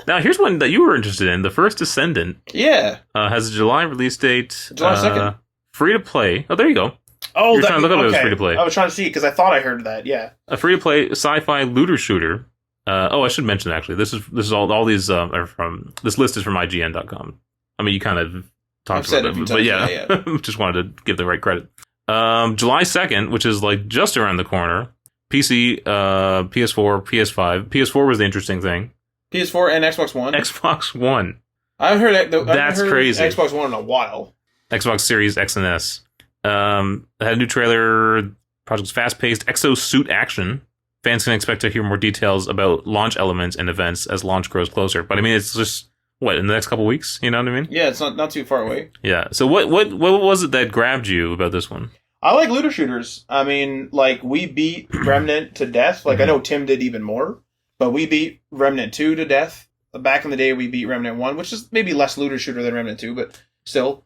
[SPEAKER 1] Now, here's one that you were interested in. The First Descendant.
[SPEAKER 2] Yeah.
[SPEAKER 1] Has a July release date.
[SPEAKER 2] July 2nd.
[SPEAKER 1] Free to play. Oh, there you go.
[SPEAKER 2] Oh,
[SPEAKER 1] You're trying to look up if it was free to play.
[SPEAKER 2] I was trying to see, because I thought I heard that, yeah.
[SPEAKER 1] A free to play sci-fi looter shooter. I should mention, actually, this is all these are from, this list is from IGN.com. I mean, you kind of talked about it, but yeah. Just wanted to give the right credit. July 2nd, which is like just around the corner. PC, PS4, PS5. PS4 was the interesting thing.
[SPEAKER 2] PS4 and Xbox One?
[SPEAKER 1] Xbox One.
[SPEAKER 2] I haven't heard that.
[SPEAKER 1] That's crazy.
[SPEAKER 2] Xbox One in a while.
[SPEAKER 1] Xbox Series X and S. Had a new trailer. Project's fast-paced exosuit action. Fans can expect to hear more details about launch elements and events as launch grows closer. But I mean, it's just in the next couple weeks? You know what I mean?
[SPEAKER 2] Yeah, it's not too far away.
[SPEAKER 1] Yeah. So what was it that grabbed you about this one?
[SPEAKER 2] I like looter shooters. I mean, like, we beat Remnant to death. Like, I know Tim did even more, but we beat Remnant 2 to death. Back in the day, we beat Remnant 1, which is maybe less looter shooter than Remnant 2, but still.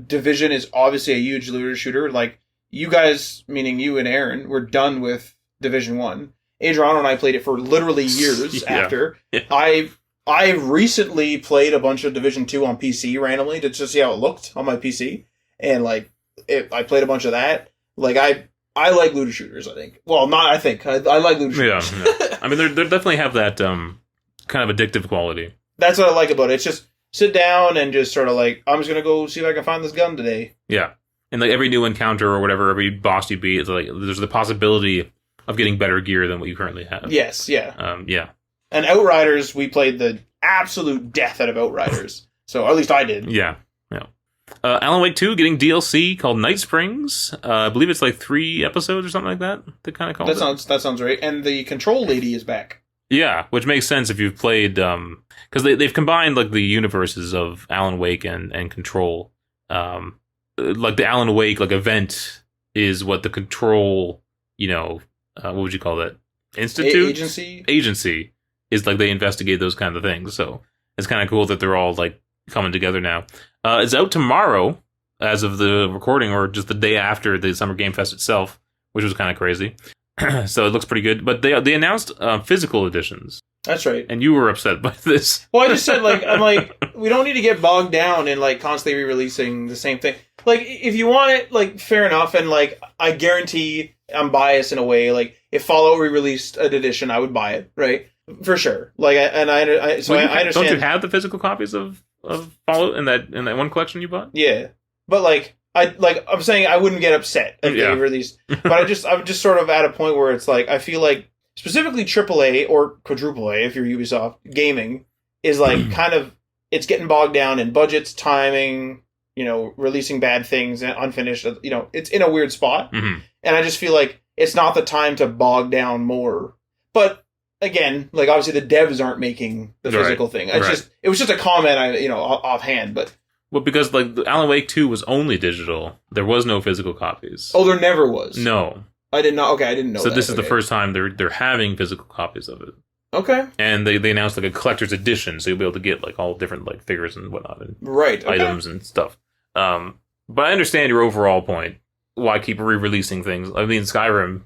[SPEAKER 2] Division is obviously a huge looter shooter. Like, you guys, meaning you and Aaron, were done with Division 1. Adriano and I played it for literally years after. Yeah. I recently played a bunch of Division 2 on PC randomly to just see how it looked on my PC. And, like, I played a bunch of that. Like, I like looter shooters, I think. Well, not I think. I like looter shooters.
[SPEAKER 1] Yeah. I mean, they definitely have that kind of addictive quality.
[SPEAKER 2] That's what I like about it. It's just sit down and just sort of like, I'm just going to go see if I can find this gun today.
[SPEAKER 1] Yeah. And, like, every new encounter or whatever, every boss you beat, it's like, there's the possibility of getting better gear than what you currently have.
[SPEAKER 2] Yes, yeah.
[SPEAKER 1] Yeah.
[SPEAKER 2] And Outriders, we played the absolute death out of Outriders. So, or at least I did.
[SPEAKER 1] Yeah. Alan Wake 2 getting DLC called Night Springs. I believe it's like 3 episodes or something like that. They kind of call it.
[SPEAKER 2] That sounds right. And the control lady is back.
[SPEAKER 1] Yeah, which makes sense if you've played, because they've combined like the universes of Alan Wake and Control. Like the Alan Wake like event is what the Control, what would you call that? Institute? Agency is like they investigate those kind of things. So it's kind of cool that they're all like coming together now. It's out tomorrow as of the recording, or just the day after the Summer Game Fest itself, which was kind of crazy. So it looks pretty good. But they announced physical editions.
[SPEAKER 2] That's right.
[SPEAKER 1] And you were upset by this.
[SPEAKER 2] Well, I just said, like, I'm like, we don't need to get bogged down in, like, constantly re-releasing the same thing. Like, if you want it, like, fair enough. And, like, I guarantee I'm biased in a way. Like, if Fallout re-released an edition, I would buy it, right? For sure. Like, I understand.
[SPEAKER 1] Don't you have the physical copies of Fallout in that one collection you bought?
[SPEAKER 2] Yeah. But, like, I'm saying I wouldn't get upset if they released. But I'm just sort of at a point where it's like, I feel like, specifically AAA or quadruple A, if you're Ubisoft, gaming is like kind of, it's getting bogged down in budgets, timing, releasing bad things and unfinished, it's in a weird spot. Mm-hmm. And I just feel like it's not the time to bog down more. But again, like obviously the devs aren't making the physical thing. It was just a comment, offhand, but.
[SPEAKER 1] Well, because like Alan Wake 2 was only digital. There was no physical copies.
[SPEAKER 2] Oh, there never was?
[SPEAKER 1] No.
[SPEAKER 2] I did not. Okay, I didn't know.
[SPEAKER 1] So this is the first time they're having physical copies of it.
[SPEAKER 2] Okay.
[SPEAKER 1] And they announced like a collector's edition, so you'll be able to get like all different like figures and whatnot, and items and stuff. But I understand your overall point. Why keep re-releasing things? I mean, Skyrim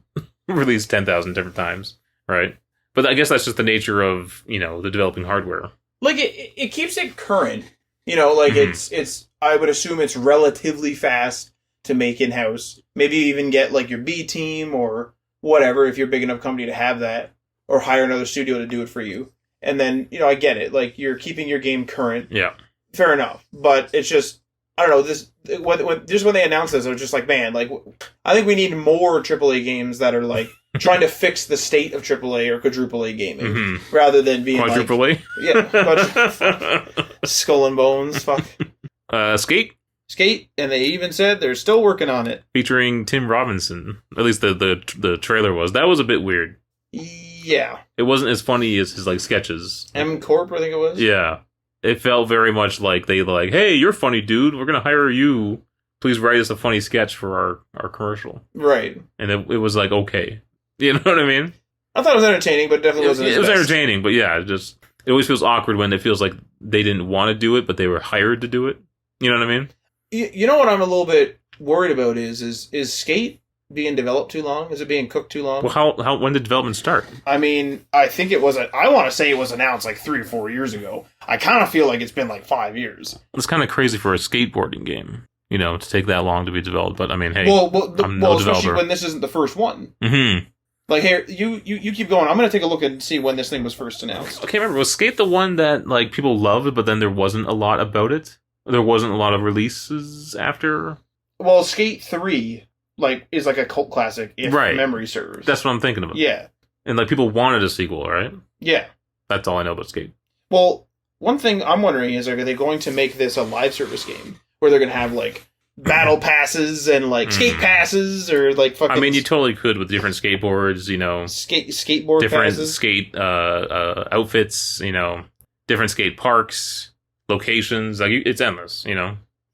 [SPEAKER 1] released 10,000 different times, right? But I guess that's just the nature of the developing hardware.
[SPEAKER 2] Like it keeps it current. It's. I would assume it's relatively fast to make in-house. Maybe even get like your B team or whatever if you're a big enough company to have that, or hire another studio to do it for you. And then, I get it. Like you're keeping your game current.
[SPEAKER 1] Yeah.
[SPEAKER 2] Fair enough. But it's just, I don't know, when they announced this, I was just like, man, like I think we need more AAA games that are like trying to fix the state of AAA or quadruple A gaming rather than being
[SPEAKER 1] quadruple
[SPEAKER 2] like, Skull and Bones, fuck. Skate, and they even said they're still working on it.
[SPEAKER 1] Featuring Tim Robinson. At least the trailer was. That was a bit weird.
[SPEAKER 2] Yeah.
[SPEAKER 1] It wasn't as funny as his like sketches.
[SPEAKER 2] M Corp, I think it was.
[SPEAKER 1] Yeah. It felt very much like they like, hey, you're funny, dude. We're gonna hire you. Please write us a funny sketch for our commercial.
[SPEAKER 2] Right.
[SPEAKER 1] And it was like, okay. You know what I mean?
[SPEAKER 2] I thought it was entertaining, but definitely wasn't.
[SPEAKER 1] It was entertaining, but yeah, it always feels awkward when it feels like they didn't want to do it, but they were hired to do it. You know what I mean?
[SPEAKER 2] You know what I'm a little bit worried about is Skate being developed too long? Is it being cooked too long?
[SPEAKER 1] Well, when did development start?
[SPEAKER 2] I mean, I think it was. I want to say it was announced like 3 or 4 years ago. I kind of feel like it's been like 5 years.
[SPEAKER 1] It's kind of crazy for a skateboarding game, to take that long to be developed. But I mean, hey,
[SPEAKER 2] I'm no developer. Especially when this isn't the first one.
[SPEAKER 1] Mm-hmm.
[SPEAKER 2] Like, here, you keep going. I'm going to take a look and see when this thing was first announced.
[SPEAKER 1] Okay, remember, was Skate the one that like people loved, but then there wasn't a lot about it? There wasn't a lot of releases after?
[SPEAKER 2] Well, Skate 3 is like a cult classic if memory serves.
[SPEAKER 1] That's what I'm thinking about.
[SPEAKER 2] Yeah.
[SPEAKER 1] And like people wanted a sequel, right?
[SPEAKER 2] Yeah.
[SPEAKER 1] That's all I know about Skate.
[SPEAKER 2] Well, one thing I'm wondering is, are they going to make this a live service game where they're going to have like battle passes and like skate passes or like fucking...
[SPEAKER 1] I mean, you totally could with different skateboards,
[SPEAKER 2] skateboard
[SPEAKER 1] different
[SPEAKER 2] passes.
[SPEAKER 1] Skate outfits, different skate parks, locations. Like it's endless,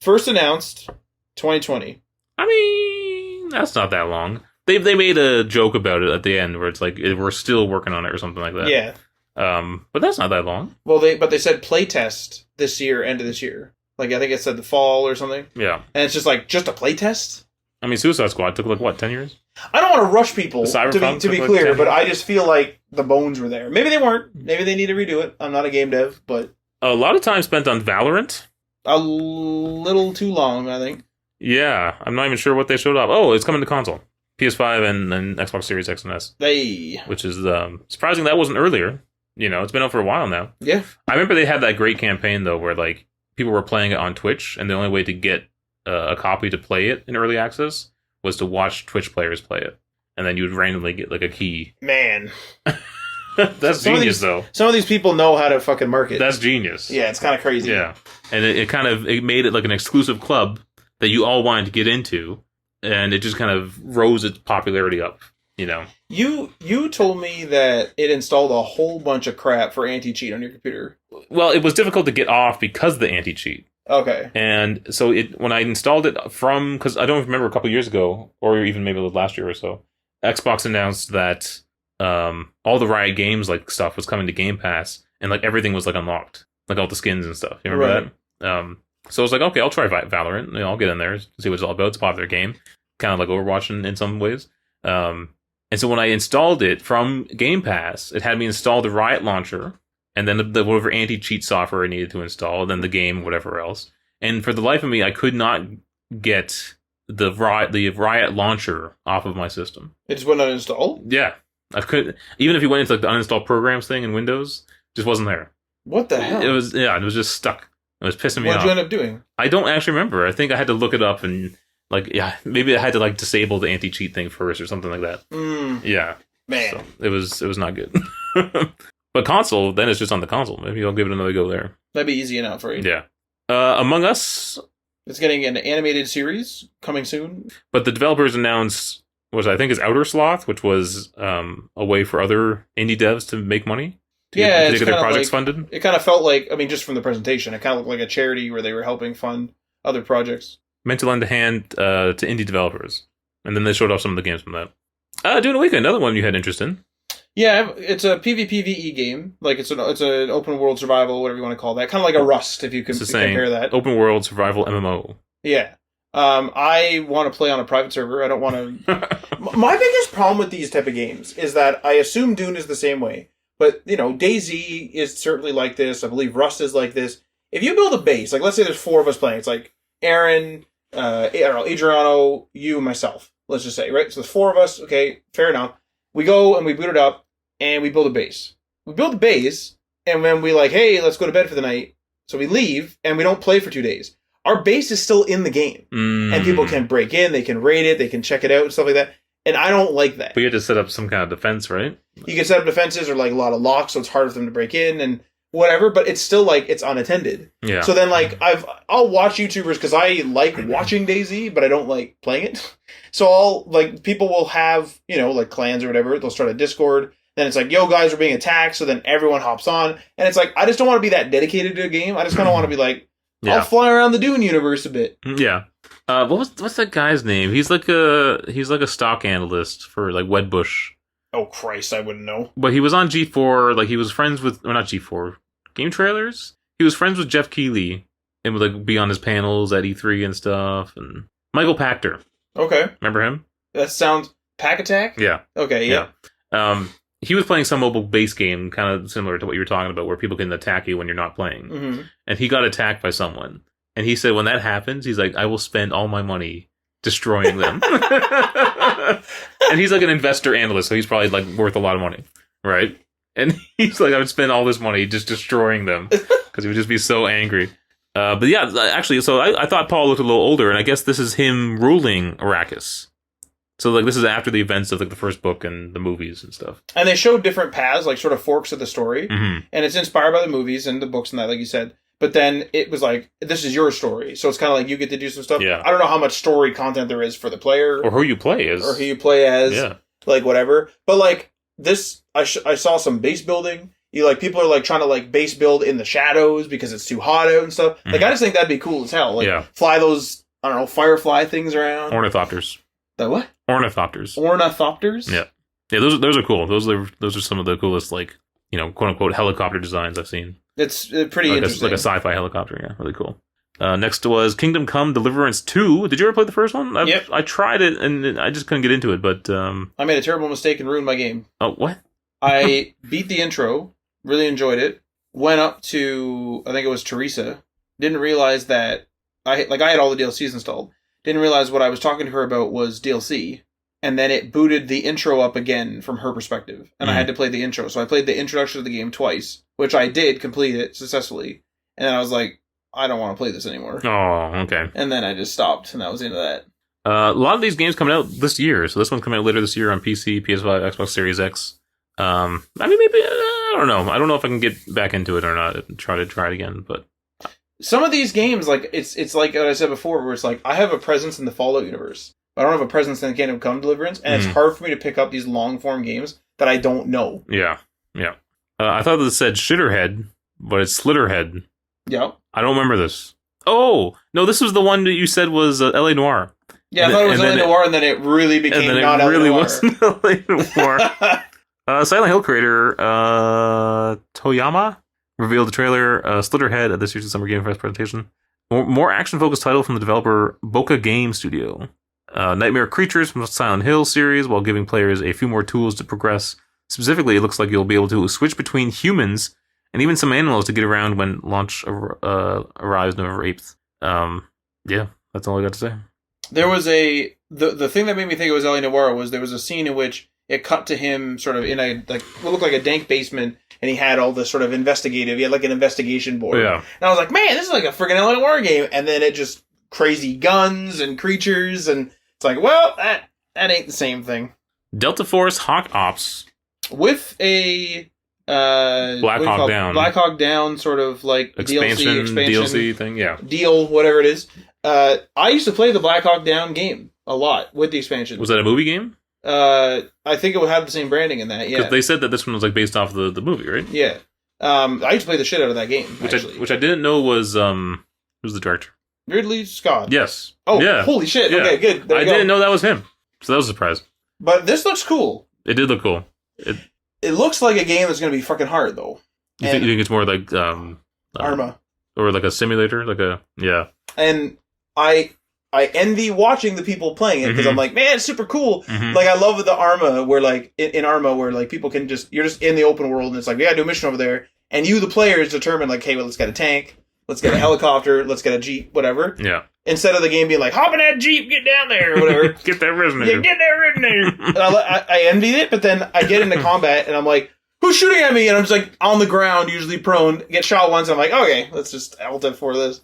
[SPEAKER 2] First announced 2020.
[SPEAKER 1] I mean, that's not that long. They made a joke about it at the end where it's like we're still working on it or something like that.
[SPEAKER 2] Yeah.
[SPEAKER 1] But that's not that long.
[SPEAKER 2] Well, they said playtest this year, end of this year. Like I think it said the fall or something.
[SPEAKER 1] Yeah.
[SPEAKER 2] And it's just a playtest.
[SPEAKER 1] I mean, Suicide Squad took 10 years.
[SPEAKER 2] I don't want to rush people to be clear, but I just feel like the bones were there. Maybe they weren't. Maybe they need to redo it. I'm not a game dev, but
[SPEAKER 1] a lot of time spent on Valorant.
[SPEAKER 2] A little too long, I think.
[SPEAKER 1] Yeah, I'm not even sure what they showed off. Oh, it's coming to console. PS5 and Xbox Series X and S. Which is surprising that wasn't earlier. It's been out for a while now.
[SPEAKER 2] Yeah.
[SPEAKER 1] I remember they had that great campaign, though, where like people were playing it on Twitch, and the only way to get a copy to play it in early access was to watch Twitch players play it. And then you would randomly get like a key.
[SPEAKER 2] Man.
[SPEAKER 1] That's genius, though.
[SPEAKER 2] Some of these people know how to fucking market.
[SPEAKER 1] That's genius.
[SPEAKER 2] Yeah, it's kind of crazy.
[SPEAKER 1] Yeah. And it made it like an exclusive club that you all wanted to get into, and it just kind of rose its popularity up, You
[SPEAKER 2] told me that it installed a whole bunch of crap for anti-cheat on your computer.
[SPEAKER 1] Well, it was difficult to get off because of the anti-cheat.
[SPEAKER 2] Okay.
[SPEAKER 1] And so when I installed it because I don't remember a couple years ago, or even maybe last year or so, Xbox announced that all the Riot Games like stuff was coming to Game Pass, and like everything was like unlocked, like all the skins and stuff. You remember that? So I was like, okay, I'll try Valorant. I'll get in there, see what it's all about. It's a popular game, kind of like Overwatch in some ways. And so when I installed it from Game Pass, it had me install the Riot launcher, and then the whatever anti-cheat software I needed to install, then the game, whatever else. And for the life of me, I could not get the Riot launcher off of my system.
[SPEAKER 2] It just wouldn't uninstall?
[SPEAKER 1] Yeah. I could, even if you went into like the uninstall programs thing in Windows, just wasn't there.
[SPEAKER 2] What the hell?
[SPEAKER 1] It was just stuck. It was pissing me off.
[SPEAKER 2] What did you end up doing?
[SPEAKER 1] I don't actually remember. I think I had to look it up and maybe I had to disable the anti-cheat thing first or something like that. Yeah.
[SPEAKER 2] Man.
[SPEAKER 1] So it was not good. But console, then it's just on the console. Maybe I'll give it another go there.
[SPEAKER 2] That'd be easy enough for you.
[SPEAKER 1] Yeah. Among Us.
[SPEAKER 2] It's getting an animated series coming soon.
[SPEAKER 1] But the developers announced, which I think is Outer Sloth, which was a way for other indie devs to make money. To get their projects funded.
[SPEAKER 2] It kind of felt like, just from the presentation, it kind of looked like a charity where they were helping fund other projects. Meant
[SPEAKER 1] to lend a hand to indie developers. And then they showed off some of the games from that. During the week, another one you had interest in.
[SPEAKER 2] Yeah, it's a PvPvE game. Like it's an open world survival, whatever you want to call that. Kind of like a Rust, if you can compare that.
[SPEAKER 1] Open world survival MMO.
[SPEAKER 2] Yeah. I want to play on a private server. I don't want to... My biggest problem with these type of games is that I assume Dune is the same way. But, DayZ is certainly like this. I believe Rust is like this. If you build a base, like let's say there's 4 of us playing. It's like Aaron, Adriano, you, and myself. Let's just say, right? So there's 4 of us. Okay, fair enough. We go and we boot it up and we build a base. We build the base and then we hey, let's go to bed for the night. So we leave and we don't play for 2 days. Our base is still in the game. And people can break in, they can raid it, they can check it out and stuff like that. And I don't like that.
[SPEAKER 1] But you have to set up some kind of defense, right?
[SPEAKER 2] You can set up defenses or a lot of locks, so it's harder for them to break in and whatever, but it's still it's unattended.
[SPEAKER 1] Yeah.
[SPEAKER 2] So then I'll watch YouTubers because I like watching DayZ, but I don't like playing it. So I'll people will have, clans or whatever, they'll start a Discord, then it's yo guys, we're being attacked, so then everyone hops on. And it's I just don't want to be that dedicated to a game. I just kinda want to be I'll fly around the Dune universe a bit.
[SPEAKER 1] Yeah. What's that guy's name? He's like a stock analyst for Wedbush.
[SPEAKER 2] Oh, Christ, I wouldn't know.
[SPEAKER 1] But he was on G4, like he was friends with, or not G4, Game Trailers? He was friends with Geoff Keighley and would like be on his panels at E3 and stuff. And Michael Pachter.
[SPEAKER 2] Okay.
[SPEAKER 1] Remember him?
[SPEAKER 2] That sounds... Pack Attack?
[SPEAKER 1] Yeah.
[SPEAKER 2] Okay, yeah.
[SPEAKER 1] He was playing some mobile base game, kind of similar to what you were talking about, where people can attack you when you're not playing.
[SPEAKER 2] Mm-hmm.
[SPEAKER 1] And he got attacked by someone. And he said when that happens, he's like, I will spend all my money destroying them. And he's like an investor analyst, so he's probably like worth a lot of money, right? And he's like, I would spend all this money just destroying them because he would just be so angry. But yeah, actually, so I thought Paul looked a little older, and I guess this is him ruling Arrakis. So like this is after the events of like the first book and the movies and stuff. And
[SPEAKER 2] they showed different paths, like sort of forks of the story,
[SPEAKER 1] mm-hmm.
[SPEAKER 2] and it's inspired by the movies and the books and that, like you said. But then it was like, this is your story, so it's kind of like you get to do some stuff.
[SPEAKER 1] Yeah.
[SPEAKER 2] I don't know how much story content there is for the player,
[SPEAKER 1] or who you play as,
[SPEAKER 2] yeah. Like whatever. But like this, I saw some base building. You like people are like trying to like base build in the shadows because it's too hot out and stuff. Mm-hmm. Like I just think that'd be cool as hell. Like fly those, I don't know, firefly things around.
[SPEAKER 1] Ornithopters.
[SPEAKER 2] The what?
[SPEAKER 1] Ornithopters.
[SPEAKER 2] Yeah.
[SPEAKER 1] Yeah, those are cool. Those are some of the coolest, like, you know, quote unquote helicopter designs I've seen.
[SPEAKER 2] It's pretty interesting.
[SPEAKER 1] Like a sci-fi helicopter, yeah, really cool. Next was Kingdom Come Deliverance 2. Did you ever play the first one?
[SPEAKER 2] Yep.
[SPEAKER 1] I tried it and I just couldn't get into it, but
[SPEAKER 2] I made a terrible mistake and ruined my game.
[SPEAKER 1] Oh, what?
[SPEAKER 2] I beat the intro, really enjoyed it. Went up to, I think it was Teresa. Didn't realize that I had all the DLCs installed. Didn't realize what I was talking to her about was DLC. And then it booted the intro up again from her perspective. And I had to play the intro. So I played the introduction to the game twice, which I did complete it successfully. And then I was like, I don't want to play this anymore.
[SPEAKER 1] Oh, okay.
[SPEAKER 2] And then I just stopped, and that was the end of that.
[SPEAKER 1] A lot of these games coming out this year. So this one's coming out later this year on PC, PS5, Xbox Series X. I mean, maybe, I don't know. I don't know if I can get back into it or not and try it again, but...
[SPEAKER 2] Some of these games, like, it's like what I said before, where it's like, I have a presence in the Fallout universe. I don't have a presence in the Kingdom Come Deliverance, and it's hard for me to pick up these long-form games that I don't know.
[SPEAKER 1] Yeah. I thought this said Shitterhead, but it's Slitterhead.
[SPEAKER 2] Yeah.
[SPEAKER 1] I don't remember this. Oh, no, this was the one that you said was L.A. Noire.
[SPEAKER 2] Yeah, I thought it was L.A. Noire, and then it really became not L.A. Noire. And then it really
[SPEAKER 1] wasn't L.A. Noire. Silent Hill creator Toyama revealed the trailer Slitterhead at this year's Summer Game Fest presentation. More action-focused title from the developer Boca Game Studio. Nightmare creatures from the Silent Hill series, while giving players a few more tools to progress. Specifically, it looks like you'll be able to switch between humans and even some animals to get around when launch arrives November 8th. Yeah, that's all I got to say.
[SPEAKER 2] There was the thing that made me think it was L.A. Noire was there was a scene in which it cut to him sort of in a, like, what looked like a dank basement, and he had all this sort of investigative, he had like an investigation board.
[SPEAKER 1] Yeah.
[SPEAKER 2] And I was like, man, this is like a freaking L.A. Noire game. And then it just crazy guns and creatures, and it's like, well, that ain't the same thing.
[SPEAKER 1] Delta Force Hawk Ops.
[SPEAKER 2] With a
[SPEAKER 1] Black
[SPEAKER 2] Hawk Down sort of like
[SPEAKER 1] expansion DLC thing, yeah.
[SPEAKER 2] Deal, whatever it is. I used to play the Black Hawk Down game a lot with the expansion.
[SPEAKER 1] Was that a movie game?
[SPEAKER 2] I think it would have the same branding in that, yeah.
[SPEAKER 1] Because they said that this one was like based off the movie, right?
[SPEAKER 2] Yeah. I used to play the shit out of that game,
[SPEAKER 1] which I didn't know was who's the director?
[SPEAKER 2] Ridley Scott.
[SPEAKER 1] Yes.
[SPEAKER 2] Oh,
[SPEAKER 1] yeah.
[SPEAKER 2] Holy shit.
[SPEAKER 1] Yeah.
[SPEAKER 2] Okay, good.
[SPEAKER 1] I didn't know that was him. So that was a surprise.
[SPEAKER 2] But this looks cool.
[SPEAKER 1] It did look cool.
[SPEAKER 2] It looks like a game that's going to be fucking hard, though.
[SPEAKER 1] You think it's more like
[SPEAKER 2] Arma.
[SPEAKER 1] Or like a simulator? Yeah.
[SPEAKER 2] And I envy watching the people playing it, because I'm like, man, it's super cool.
[SPEAKER 1] Mm-hmm.
[SPEAKER 2] Like, I love the Arma, where like, in Arma, where like people can you're just in the open world, and it's like, we gotta do a mission over there. And you, the players, determine like, hey, well, let's get a tank, let's get a helicopter, let's get a Jeep, whatever.
[SPEAKER 1] Yeah.
[SPEAKER 2] Instead of the game being like, hop in that Jeep, get down there, or whatever.
[SPEAKER 1] Get that resonator.
[SPEAKER 2] Yeah, get that resonator. I envied it, but then I get into combat, and I'm like, who's shooting at me? And I'm just like, on the ground, usually prone, get shot once, I'm like, okay, let's just Alt F4 this.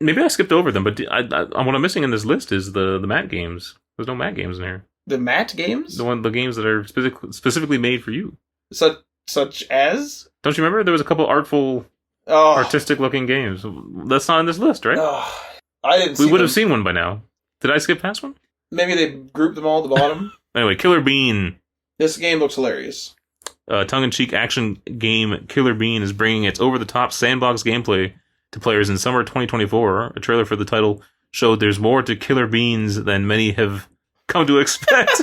[SPEAKER 1] Maybe I skipped over them, but what I'm missing in this list is the Matt games. There's no Matt games in here.
[SPEAKER 2] The Matt games?
[SPEAKER 1] The games that are specifically made for you.
[SPEAKER 2] Such as?
[SPEAKER 1] Don't you remember? There was a couple artful, artistic-looking games. That's not on this list, right?
[SPEAKER 2] I didn't see
[SPEAKER 1] We would have seen one by now. Did I skip past one?
[SPEAKER 2] Maybe they grouped them all at the bottom.
[SPEAKER 1] Anyway, Killer Bean.
[SPEAKER 2] This game looks hilarious.
[SPEAKER 1] Tongue-in-cheek action game Killer Bean is bringing its over-the-top sandbox gameplay to players in summer 2024. A trailer for the title showed there's more to Killer Beans than many have come to expect.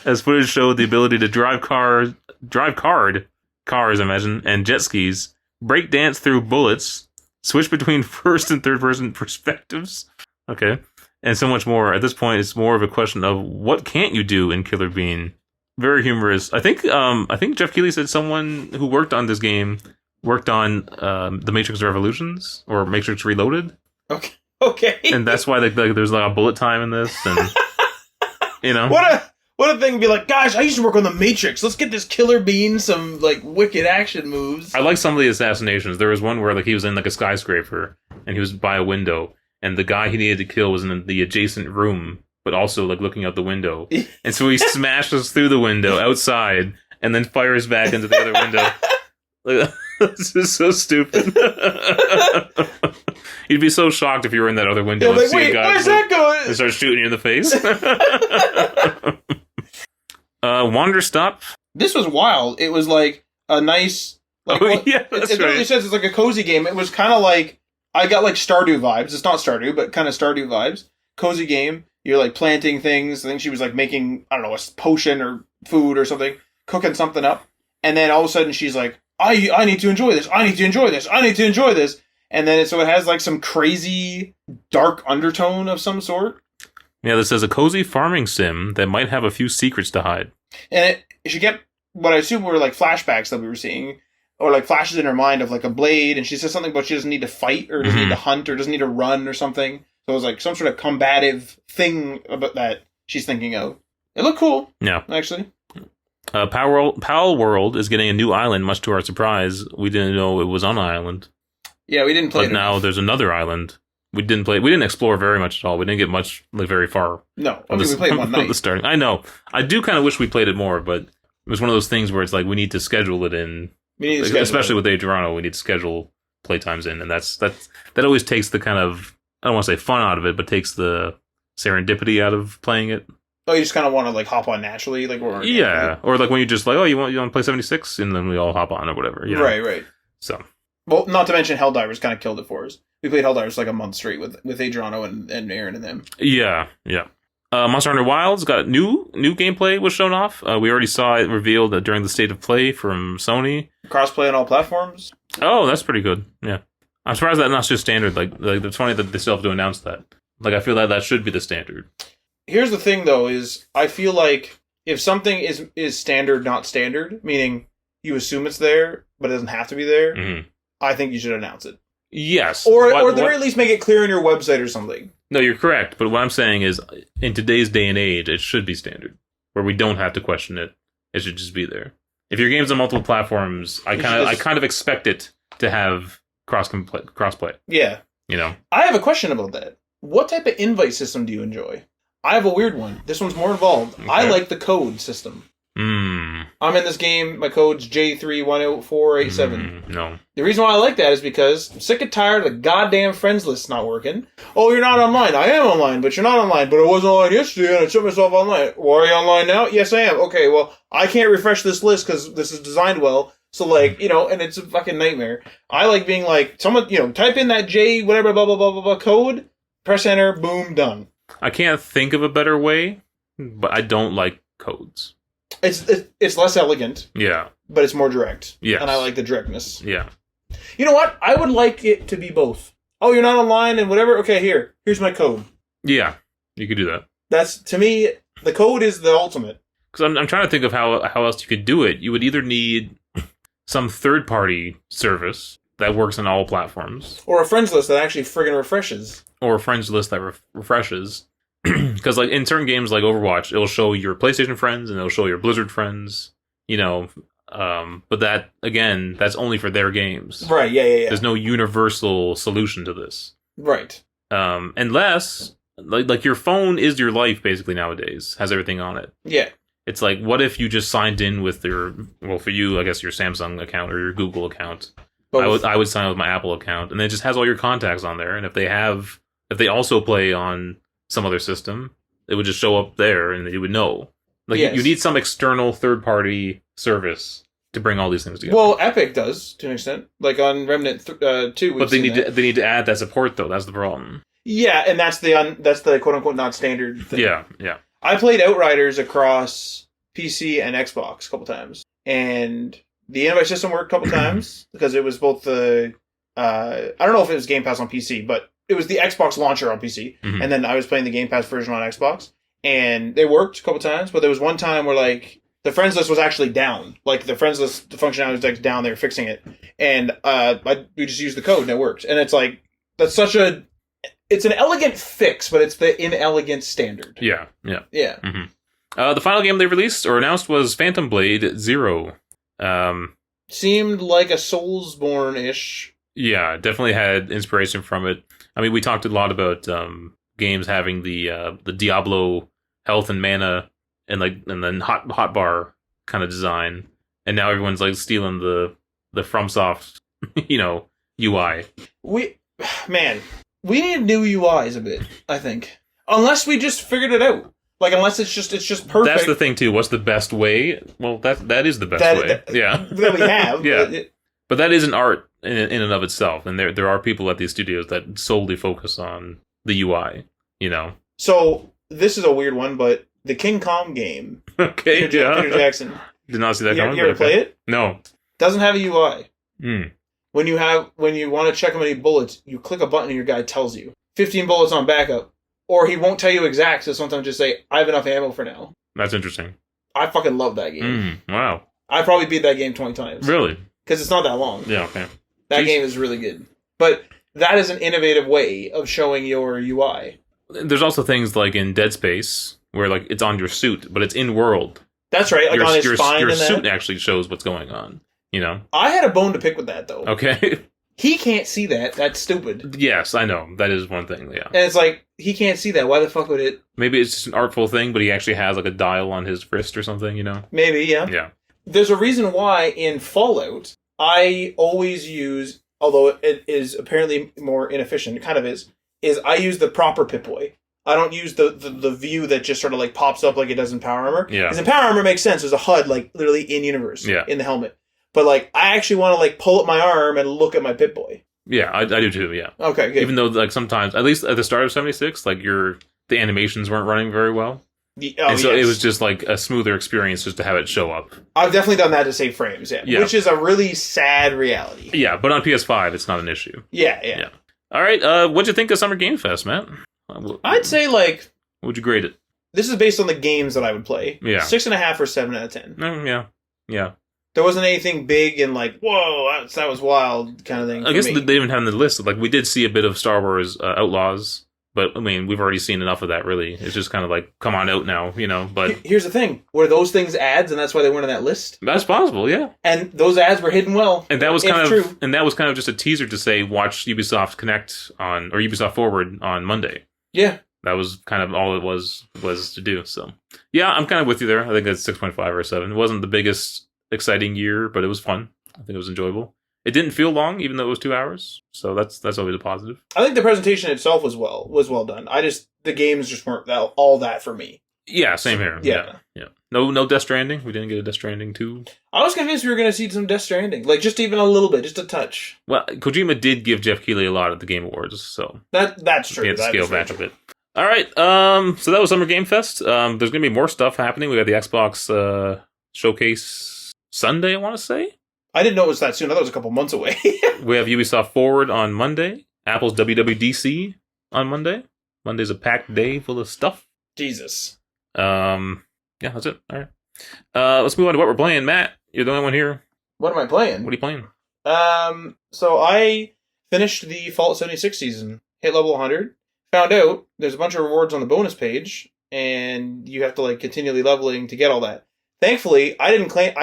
[SPEAKER 1] as footage showed the ability to drive cars, I imagine, and jet skis, break dance through bullets, switch between first and third person perspectives. Okay. And so much more. At this point, it's more of a question of what can't you do in Killer Bean. Very humorous. I think Geoff Keighley said someone who worked on this game worked on the Matrix Revolutions or Matrix Reloaded.
[SPEAKER 2] Okay.
[SPEAKER 1] And that's why there's like a bullet time in this, and you know.
[SPEAKER 2] What a thing to be like, guys, I used to work on the Matrix. Let's get this Killer Bean some like wicked action moves.
[SPEAKER 1] I like some of the assassinations. There was one where like he was in like a skyscraper and he was by a window, and the guy he needed to kill was in the adjacent room, but also like looking out the window. And so he smashes through the window outside and then fires back into the other window. Like, this is so stupid. You'd be so shocked if you were in that other window and
[SPEAKER 2] like,
[SPEAKER 1] see a guy
[SPEAKER 2] where's that going?
[SPEAKER 1] and start shooting you in the face. Wander Stop.
[SPEAKER 2] This was wild. It was like a nice... Like,
[SPEAKER 1] yeah, that's
[SPEAKER 2] it
[SPEAKER 1] right.
[SPEAKER 2] really says it's like a cozy game. It was kind of like... I got like Stardew vibes. It's not Stardew, but kind of Stardew vibes. Cozy game. You're like planting things. I think she was like making, I don't know, a potion or food or something. Cooking something up. And then all of a sudden she's like, I need to enjoy this. I need to enjoy this. I need to enjoy this. And then so it has like some crazy dark undertone of some sort.
[SPEAKER 1] Yeah, this says a cozy farming sim that might have a few secrets to hide.
[SPEAKER 2] And she kept what I assume were like flashbacks that we were seeing, or like flashes in her mind of like a blade. And she says something about she doesn't need to fight or doesn't need to hunt or doesn't need to run or something. So it was like some sort of combative thing about that she's thinking of. It looked cool.
[SPEAKER 1] Yeah,
[SPEAKER 2] actually.
[SPEAKER 1] Pal World is getting a new island, much to our surprise. We didn't know it was on an island.
[SPEAKER 2] Yeah, we didn't play it.
[SPEAKER 1] But now there's another island. We didn't explore very much at all. We didn't get much, like, very far.
[SPEAKER 2] No, we played one night.
[SPEAKER 1] The starting. I know. I do kind of wish we played it more, but it was one of those things where it's like we need to schedule it in. Especially with Adriano, we need to schedule playtimes in, and that always takes the kind of, I don't want to say fun out of it, but takes the serendipity out of playing it.
[SPEAKER 2] Oh, you just kind of want to like hop on naturally, like
[SPEAKER 1] or like when you just like, oh, you want to play 76, and then we all hop on or whatever. You know?
[SPEAKER 2] Right.
[SPEAKER 1] So,
[SPEAKER 2] well, not to mention Helldivers kind of killed it for us. We played Helldivers like a month straight with Adriano and Aaron and them.
[SPEAKER 1] Yeah. Monster Hunter Wilds got new gameplay was shown off. We already saw it revealed during the State of Play from Sony.
[SPEAKER 2] Crossplay on all platforms.
[SPEAKER 1] Oh, that's pretty good. Yeah, I'm surprised that's not just standard. Like it's funny that they still have to announce that. Like I feel that should be the standard.
[SPEAKER 2] Here's the thing, though, is I feel like if something is standard, not standard, meaning you assume it's there, but it doesn't have to be there, I think you should announce it.
[SPEAKER 1] Yes.
[SPEAKER 2] Or at the very least make it clear on your website or something.
[SPEAKER 1] No, you're correct. But what I'm saying is, in today's day and age, it should be standard, where we don't have to question it. It should just be there. If your game's on multiple platforms, I kind of expect it to have crossplay. Yeah. You know?
[SPEAKER 2] I have a question about that. What type of invite system do you enjoy? I have a weird one. This one's more involved. Okay. I like the code system. I'm in this game. My code's J310487.
[SPEAKER 1] No.
[SPEAKER 2] The reason why I like that is because I'm sick and tired of the goddamn friends list not working. Oh, you're not online. I am online, but you're not online. But I wasn't online yesterday, and I took myself online. Well, are you online now? Yes, I am. Okay, well, I can't refresh this list because this is designed well. So, like, you know, and it's a fucking nightmare. I like being like, someone, you know, type in that J, whatever, blah, blah, blah, blah, blah, code, press enter, boom, done.
[SPEAKER 1] I can't think of a better way, but I don't like codes.
[SPEAKER 2] It's less elegant.
[SPEAKER 1] Yeah.
[SPEAKER 2] But it's more direct.
[SPEAKER 1] Yeah.
[SPEAKER 2] And I like the directness.
[SPEAKER 1] Yeah.
[SPEAKER 2] You know what? I would like it to be both. Oh, you're not online and whatever? Okay, here's my code.
[SPEAKER 1] Yeah. You could do that.
[SPEAKER 2] That's, to me, the code is the ultimate.
[SPEAKER 1] Because I'm trying to think of how else you could do it. You would either need some third-party service that works on all platforms.
[SPEAKER 2] Or a friends list that actually friggin' refreshes.
[SPEAKER 1] Or a friends list that refreshes. Because like in certain games like Overwatch, it'll show your PlayStation friends and it'll show your Blizzard friends, you know. But that, again, that's only for their games.
[SPEAKER 2] Right, yeah.
[SPEAKER 1] There's no universal solution to this.
[SPEAKER 2] Right.
[SPEAKER 1] Unless, like your phone is your life basically nowadays, has everything on it.
[SPEAKER 2] Yeah.
[SPEAKER 1] It's like, what if you just signed in with your, well, for you, I guess your Samsung account or your Google account. I would sign with my Apple account, and then it just has all your contacts on there. And if they also play on some other system, it would just show up there, and you would know. Like you need some external third-party service to bring all these things together.
[SPEAKER 2] Well, Epic does to an extent, like on Remnant 2.
[SPEAKER 1] But they need to add that support though. That's the problem.
[SPEAKER 2] Yeah, and that's the quote unquote not standard thing.
[SPEAKER 1] Yeah.
[SPEAKER 2] I played Outriders across PC and Xbox a couple times, and the invite system worked a couple times because it was both the I don't know if it was Game Pass on PC, but it was the Xbox launcher on PC, and then I was playing the Game Pass version on Xbox, and they worked a couple times. But there was one time where like the friends list was actually down, like the friends list, the functionality was like down. They were fixing it, and we just used the code and it worked. And it's like it's an elegant fix, but it's the inelegant standard.
[SPEAKER 1] Yeah.
[SPEAKER 2] Mm-hmm.
[SPEAKER 1] The final game they released or announced was Phantom Blade Zero.
[SPEAKER 2] Seemed like a Soulsborne-ish.
[SPEAKER 1] Yeah, definitely had inspiration from it. I mean, we talked a lot about games having the Diablo health and mana and then hot bar kind of design, and now everyone's like stealing the FromSoft, UI.
[SPEAKER 2] We need new UIs a bit, I think. Unless we just figured it out. Like, unless it's just perfect.
[SPEAKER 1] That's the thing, too. What's the best way? Well, that is the best way. Yeah.
[SPEAKER 2] That we have.
[SPEAKER 1] Yeah. But that is an art in and of itself. And there are people at these studios that solely focus on the UI,
[SPEAKER 2] So, this is a weird one, but the King Kong game.
[SPEAKER 1] Okay,
[SPEAKER 2] Peter Jackson.
[SPEAKER 1] Did not see that coming.
[SPEAKER 2] You ever play it?
[SPEAKER 1] No.
[SPEAKER 2] Doesn't have a UI.
[SPEAKER 1] Hmm.
[SPEAKER 2] When you want to check how many bullets, you click a button and your guy tells you. 15 bullets on backup. Or he won't tell you exact, so sometimes just say, I have enough ammo for now.
[SPEAKER 1] That's interesting.
[SPEAKER 2] I fucking love that game.
[SPEAKER 1] Wow.
[SPEAKER 2] I probably beat that game 20 times.
[SPEAKER 1] Really?
[SPEAKER 2] Because it's not that long.
[SPEAKER 1] Yeah, okay.
[SPEAKER 2] That game is really good. But that is an innovative way of showing your UI.
[SPEAKER 1] There's also things like in Dead Space, where like it's on your suit, but it's in-world.
[SPEAKER 2] That's right, like on his spine
[SPEAKER 1] your
[SPEAKER 2] and that.
[SPEAKER 1] Your suit actually shows what's going on,
[SPEAKER 2] I had a bone to pick with that, though.
[SPEAKER 1] Okay.
[SPEAKER 2] He can't see that. That's stupid.
[SPEAKER 1] Yes, I know. That is one thing, yeah.
[SPEAKER 2] And it's like, he can't see that. Why the fuck would it?
[SPEAKER 1] Maybe it's just an artful thing, but he actually has like a dial on his wrist or something,
[SPEAKER 2] Maybe, yeah.
[SPEAKER 1] Yeah.
[SPEAKER 2] There's a reason why in Fallout, I always use, although it is apparently more inefficient, it kind of is I use the proper Pip-Boy. I don't use the view that just sort of like pops up like it does in Power Armor.
[SPEAKER 1] Yeah.
[SPEAKER 2] Because in Power Armor it makes sense. There's a HUD like literally in universe.
[SPEAKER 1] Yeah.
[SPEAKER 2] In the helmet. But like I actually want to like pull up my arm and look at my Pip-Boy.
[SPEAKER 1] Yeah, I do too, yeah.
[SPEAKER 2] Okay, good.
[SPEAKER 1] Even though like sometimes, at least at the start of 76, like the animations weren't running very well. And so it was just like a smoother experience just to have it show up.
[SPEAKER 2] I've definitely done that to save frames, yeah. Which is a really sad reality.
[SPEAKER 1] Yeah, but on PS5 it's not an issue.
[SPEAKER 2] Yeah.
[SPEAKER 1] All right, what'd you think of Summer Game Fest, Matt?
[SPEAKER 2] I'd say like...
[SPEAKER 1] Would you grade it?
[SPEAKER 2] This is based on the games that I would play.
[SPEAKER 1] Yeah.
[SPEAKER 2] 6.5 or 7 out of 10.
[SPEAKER 1] Yeah.
[SPEAKER 2] There wasn't anything big and like, whoa, that was wild kind of thing.
[SPEAKER 1] I guess they didn't have on the list. Like, we did see a bit of Star Wars Outlaws, but I mean, we've already seen enough of that, really. It's just kind of like, come on out now, but...
[SPEAKER 2] Here's the thing. Were those things ads and that's why they weren't on that list?
[SPEAKER 1] That's possible, yeah.
[SPEAKER 2] And those ads were hidden well.
[SPEAKER 1] And that was kind of just a teaser to say, watch Ubisoft Connect or Ubisoft Forward on Monday.
[SPEAKER 2] Yeah.
[SPEAKER 1] That was kind of all it was to do, so... Yeah, I'm kind of with you there. I think it's 6.5 or 7. It wasn't the biggest exciting year, but it was fun. I think it was enjoyable. It didn't feel long, even though it was 2 hours. So that's always a positive.
[SPEAKER 2] I think the presentation itself was well done. The games just weren't all that for me.
[SPEAKER 1] Yeah, same here. Yeah. No Death Stranding. We didn't get a Death Stranding 2.
[SPEAKER 2] I was convinced we were going to see some Death Stranding, like just even a little bit, just a touch.
[SPEAKER 1] Well, Kojima did give Geoff Keighley a lot at the Game Awards, so
[SPEAKER 2] that's true.
[SPEAKER 1] He had to scale back a bit. All right. So that was Summer Game Fest. There's going to be more stuff happening. We got the Xbox showcase Sunday, I want to say.
[SPEAKER 2] I didn't know it was that soon. I thought it was a couple months away.
[SPEAKER 1] We have Ubisoft Forward on Monday. Apple's WWDC on Monday. Monday's a packed day full of stuff.
[SPEAKER 2] Jesus.
[SPEAKER 1] Yeah, that's it. All right. Let's move on to what we're playing. Matt, you're the only one here.
[SPEAKER 2] What am I playing?
[SPEAKER 1] What are you playing?
[SPEAKER 2] So I finished the Fallout 76 season. Hit level 100. Found out there's a bunch of rewards on the bonus page, and you have to like continually leveling to get all that. Thankfully, I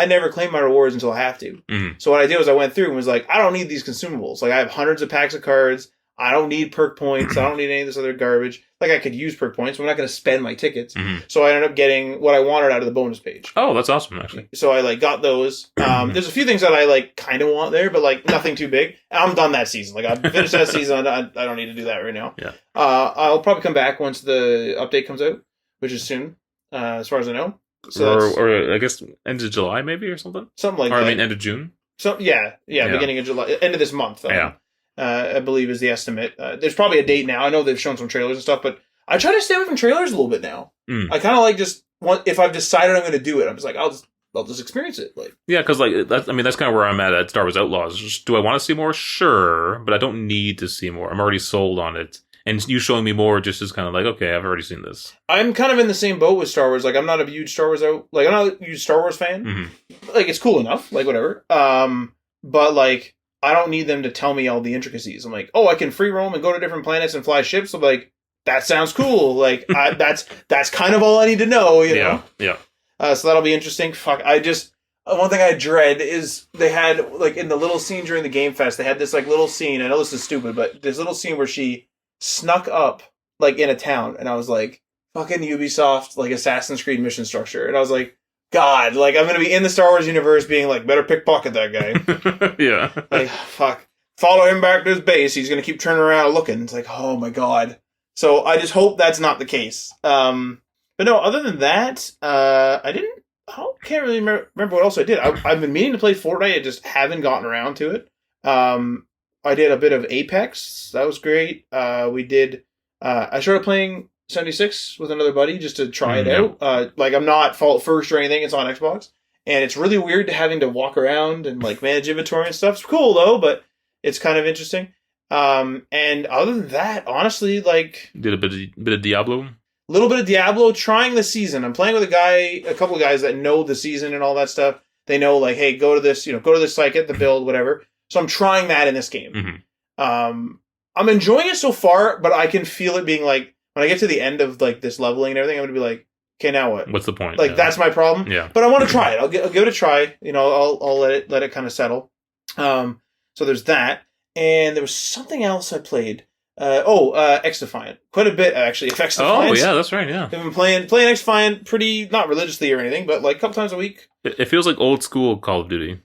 [SPEAKER 2] never claim my rewards until I have to.
[SPEAKER 1] Mm-hmm.
[SPEAKER 2] So what I did was I went through and was like, I don't need these consumables. Like I have hundreds of packs of cards. I don't need perk points. I don't need any of this other garbage. Like I could use perk points, but I'm not going to spend my tickets.
[SPEAKER 1] Mm-hmm.
[SPEAKER 2] So I ended up getting what I wanted out of the bonus page.
[SPEAKER 1] Oh, that's awesome, actually.
[SPEAKER 2] So I like got those. There's a few things that I like kind of want there, but like nothing too big. I'm done that season. Like I finished that season. I don't need to do that right now.
[SPEAKER 1] Yeah.
[SPEAKER 2] I'll probably come back once the update comes out, which is soon, as far as I know. So
[SPEAKER 1] or I guess end of July maybe or something.
[SPEAKER 2] Something like
[SPEAKER 1] that.
[SPEAKER 2] Or
[SPEAKER 1] I mean end of June.
[SPEAKER 2] So yeah, beginning of July, end of this month. I believe is the estimate. There's probably a date now. I know they've shown some trailers and stuff, but I try to stay away from trailers a little bit now. I kind of like just if I've decided I'm going to do it, I'm just like, I'll just experience it. Like,
[SPEAKER 1] yeah, because like that's kind of where I'm at Star Wars Outlaws. Just, do I want to see more? Sure, but I don't need to see more. I'm already sold on it, and you showing me more just is kind of like, okay, I've already seen this.
[SPEAKER 2] I'm kind of in the same boat with Star Wars. Like, I'm not a huge Star Wars I'm not a huge Star Wars fan.
[SPEAKER 1] Mm-hmm.
[SPEAKER 2] Like, it's cool enough. Like, whatever. But like, I don't need them to tell me all the intricacies. I'm like, oh, I can free roam and go to different planets and fly ships. I'm like, that sounds cool. Like, that's kind of all I need to know. You know?
[SPEAKER 1] Yeah.
[SPEAKER 2] So that'll be interesting. Fuck, one thing I dread is they had, like, in the little scene during the Game Fest, they had this, like, little scene. I know this is stupid, but this little scene where she snuck up, like, in a town. And I was like, fucking Ubisoft, like, Assassin's Creed mission structure. And I was like, God, like, I'm going to be in the Star Wars universe being like, better pickpocket that guy.
[SPEAKER 1] Yeah.
[SPEAKER 2] Like, fuck. Follow him back to his base. He's going to keep turning around looking. It's like, oh my God. So I just hope that's not the case. But no, other than that, I can't really remember what else I did. I've been meaning to play Fortnite. I just haven't gotten around to it. I did a bit of Apex. That was great. I started playing 76 with another buddy just to try it out. Like, I'm not fault first or anything. It's on Xbox. And it's really weird having to walk around and, like, manage inventory and stuff. It's cool, though, but it's kind of interesting. And other than that, honestly, like...
[SPEAKER 1] Did a bit of Diablo?
[SPEAKER 2] A little bit of Diablo, trying the season. I'm playing with a couple of guys that know the season and all that stuff. They know, like, hey, go to this site, get the build, whatever. So I'm trying that in this game.
[SPEAKER 1] Mm-hmm.
[SPEAKER 2] I'm enjoying it so far, but I can feel it being like, when I get to the end of, like, this leveling and everything, I'm going to be like, okay, now what?
[SPEAKER 1] What's the point?
[SPEAKER 2] Like, that's my problem.
[SPEAKER 1] Yeah.
[SPEAKER 2] But I want to try it. I'll give it a try. You know, I'll let it kind of settle. So there's that. And there was something else I played. X Defiant. Quite a bit, actually, of X Defiant.
[SPEAKER 1] Oh, yeah, that's right, yeah.
[SPEAKER 2] I've been playing X Defiant pretty, not religiously or anything, but like a couple times a week.
[SPEAKER 1] It feels like old school Call of Duty.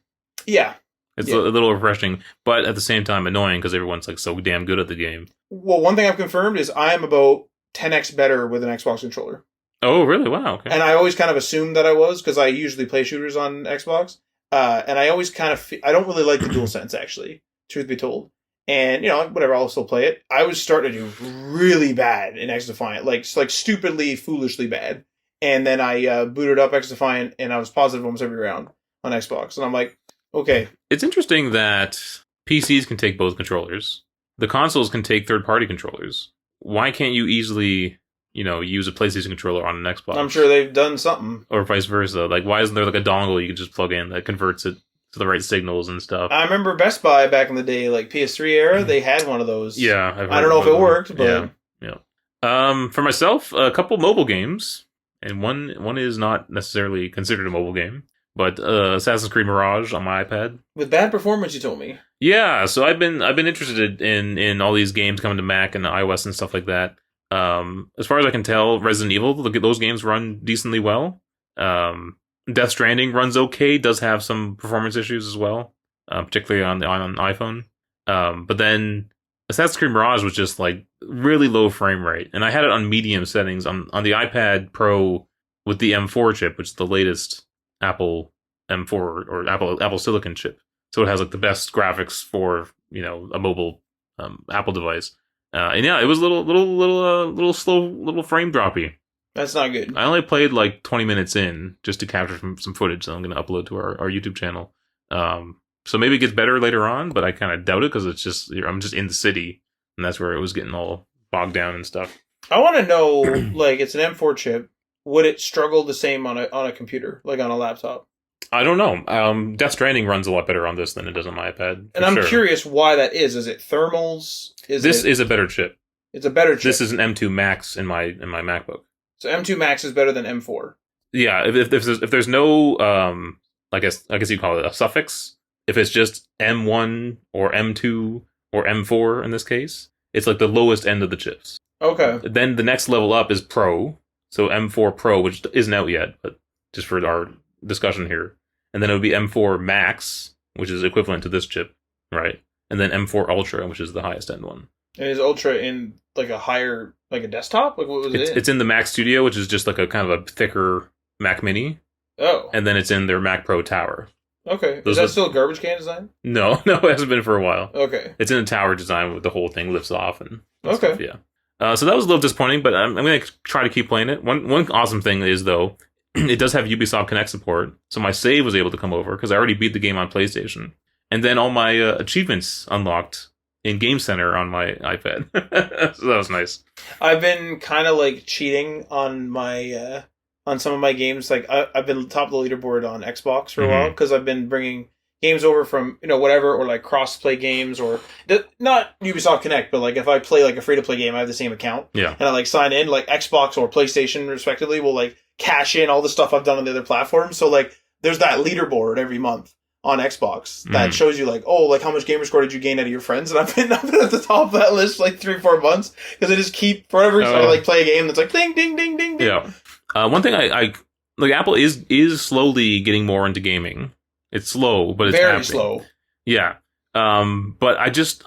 [SPEAKER 2] Yeah.
[SPEAKER 1] It's a little refreshing, but at the same time annoying because everyone's like so damn good at the game.
[SPEAKER 2] Well, one thing I've confirmed is I am about 10x better with an Xbox controller.
[SPEAKER 1] Oh, really? Wow, okay.
[SPEAKER 2] And I always kind of assumed that I was, because I usually play shooters on Xbox. And I always kind of... I don't really like the DualSense, actually, truth be told. And, you know, whatever, I'll still play it. I was starting to do really bad in X Defiant. Like stupidly, foolishly bad. And then I booted up X Defiant, and I was positive almost every round on Xbox. And I'm like, okay.
[SPEAKER 1] It's interesting that PCs can take both controllers. The consoles can take third-party controllers. Why can't you easily, you know, use a PlayStation controller on an Xbox?
[SPEAKER 2] I'm sure they've done something.
[SPEAKER 1] Or vice versa. Like, why isn't there like a dongle you can just plug in that converts it to the right signals and stuff?
[SPEAKER 2] I remember Best Buy back in the day, like PS3 era, they had one of those.
[SPEAKER 1] Yeah.
[SPEAKER 2] I don't know if it worked, but...
[SPEAKER 1] Yeah. For myself, a couple mobile games. And one is not necessarily considered a mobile game. But Assassin's Creed Mirage on my iPad.
[SPEAKER 2] With bad performance, you told me.
[SPEAKER 1] Yeah, so I've been interested in all these games coming to Mac and iOS and stuff like that. As far as I can tell, Resident Evil, those games run decently well. Death Stranding runs okay, does have some performance issues as well, particularly on iPhone. But then Assassin's Creed Mirage was just like really low frame rate, and I had it on medium settings on the iPad Pro with the M4 chip, which is the latest Apple M4 or Apple Silicon chip. So it has like the best graphics for, you know, a mobile Apple device. And yeah, it was a little slow, little frame droppy.
[SPEAKER 2] That's not good.
[SPEAKER 1] I only played like 20 minutes in just to capture some footage that I'm going to upload to our YouTube channel. So maybe it gets better later on, but I kind of doubt it because I'm just in the city, and that's where it was getting all bogged down and stuff.
[SPEAKER 2] I want to know, like, it's an M4 chip. Would it struggle the same on a computer, like on a laptop?
[SPEAKER 1] I don't know. Death Stranding runs a lot better on this than it does on my iPad.
[SPEAKER 2] And I'm curious why that is. Is it thermals?
[SPEAKER 1] This is a better chip.
[SPEAKER 2] It's a better chip.
[SPEAKER 1] This is an M2 Max in my MacBook.
[SPEAKER 2] So M2 Max is better than M4.
[SPEAKER 1] Yeah, if there's no I guess you call it a suffix. If it's just M1 or M2 or M4 in this case, it's like the lowest end of the chips.
[SPEAKER 2] Okay.
[SPEAKER 1] Then the next level up is Pro. So M4 Pro, which isn't out yet, but just for our discussion here. And then it would be M4 Max, which is equivalent to this chip, right? And then M4 Ultra, which is the highest end one.
[SPEAKER 2] And is Ultra in like a higher, like a desktop? Like what was it in?
[SPEAKER 1] It's in the Mac Studio, which is just like a kind of a thicker Mac Mini.
[SPEAKER 2] Oh.
[SPEAKER 1] And then it's in their Mac Pro Tower.
[SPEAKER 2] Okay. Is that still a garbage can design?
[SPEAKER 1] No, it hasn't been for a while.
[SPEAKER 2] Okay.
[SPEAKER 1] It's in a tower design where the whole thing lifts off and
[SPEAKER 2] okay.
[SPEAKER 1] stuff, yeah. So that was a little disappointing, but I'm going to try to keep playing it. One awesome thing is, though, it does have Ubisoft Connect support, so my save was able to come over because I already beat the game on PlayStation. And then all my achievements unlocked in Game Center on my iPad. So that was nice.
[SPEAKER 2] I've been kind of like cheating on my on some of my games. Like I've been top of the leaderboard on Xbox for a while because I've been bringing games over from whatever, or like cross-play games, or not Ubisoft Connect, but like if I play like a free-to-play game, I have the same account.
[SPEAKER 1] Yeah.
[SPEAKER 2] And I like sign in, like Xbox or PlayStation respectively will like cash in all the stuff I've done on the other platforms. So like there's that leaderboard every month on Xbox that shows you like, oh, like how much gamer score did you gain out of your friends? And I've been at the top of that list like 3-4 months because I just keep for whatever reason I like play a game that's like ding ding ding ding ding.
[SPEAKER 1] Yeah. One thing I like, Apple is slowly getting more into gaming. It's slow, but it's
[SPEAKER 2] very
[SPEAKER 1] happening.
[SPEAKER 2] slow.
[SPEAKER 1] Yeah. But I just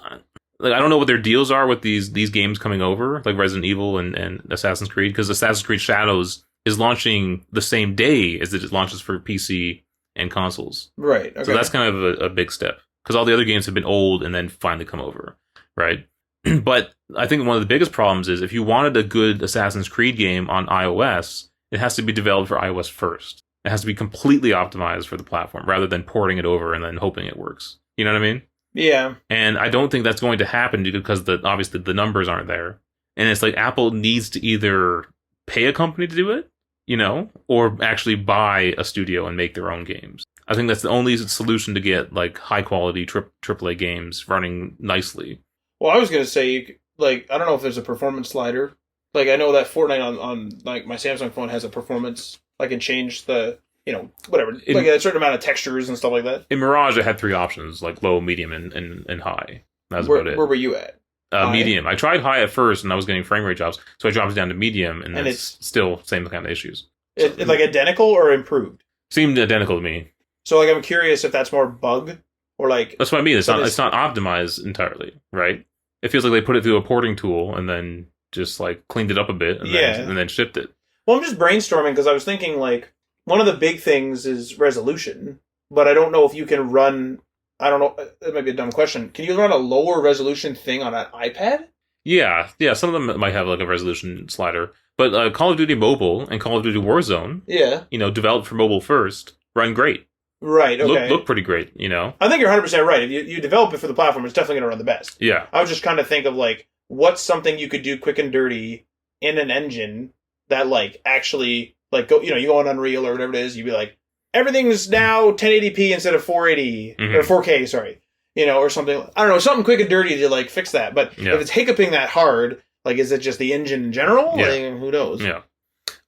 [SPEAKER 1] like, I don't know what their deals are with these games coming over, like Resident Evil and Assassin's Creed, because Assassin's Creed Shadows is launching the same day as it launches for PC and consoles.
[SPEAKER 2] Right. Okay.
[SPEAKER 1] So that's kind of a big step, because all the other games have been old and then finally come over, right? But I think one of the biggest problems is if you wanted a good Assassin's Creed game on iOS, it has to be developed for iOS first. It has to be completely optimized for the platform rather than porting it over and then hoping it works. You know what I mean?
[SPEAKER 2] Yeah.
[SPEAKER 1] And I don't think that's going to happen because obviously the numbers aren't there. And it's like Apple needs to either pay a company to do it, or actually buy a studio and make their own games. I think that's the only solution to get like high quality AAA games running nicely.
[SPEAKER 2] Well, I was going to say, like, I don't know if there's a performance slider. Like, I know that Fortnite on like my Samsung phone has a performance. I can change the, whatever, like a certain amount of textures and stuff like that.
[SPEAKER 1] In Mirage, I had 3 options, like low, medium, and high. That's about it.
[SPEAKER 2] Where were you at?
[SPEAKER 1] Medium. I tried high at first, and I was getting frame rate drops, so I dropped it down to medium, and it's still same kind of issues.
[SPEAKER 2] It like identical or improved?
[SPEAKER 1] Seemed identical to me.
[SPEAKER 2] So like I'm curious if that's more bug or like...
[SPEAKER 1] That's what I mean. It's not optimized entirely, right? It feels like they put it through a porting tool and then just like cleaned it up a bit and then shipped it.
[SPEAKER 2] Well, I'm just brainstorming because I was thinking like one of the big things is resolution, but I don't know if you can run... I don't know. That might be a dumb question. Can you run a lower resolution thing on an iPad? Yeah.
[SPEAKER 1] Some of them might have like a resolution slider, but Call of Duty Mobile and Call of Duty Warzone, developed for mobile first, run great.
[SPEAKER 2] Right. Okay.
[SPEAKER 1] Look pretty great.
[SPEAKER 2] I think you're 100% right. If you develop it for the platform, it's definitely going to run the best.
[SPEAKER 1] Yeah.
[SPEAKER 2] I was just kind of think of like what's something you could do quick and dirty in an engine that like actually like go. You go on Unreal or whatever it is. You'd be like, everything's now 1080p instead of 480 or 4K. Sorry, or something. I don't know, something quick and dirty to like fix that. But if it's hiccuping that hard, like, is it just the engine in general?
[SPEAKER 1] Yeah.
[SPEAKER 2] Like, who knows?
[SPEAKER 1] Yeah.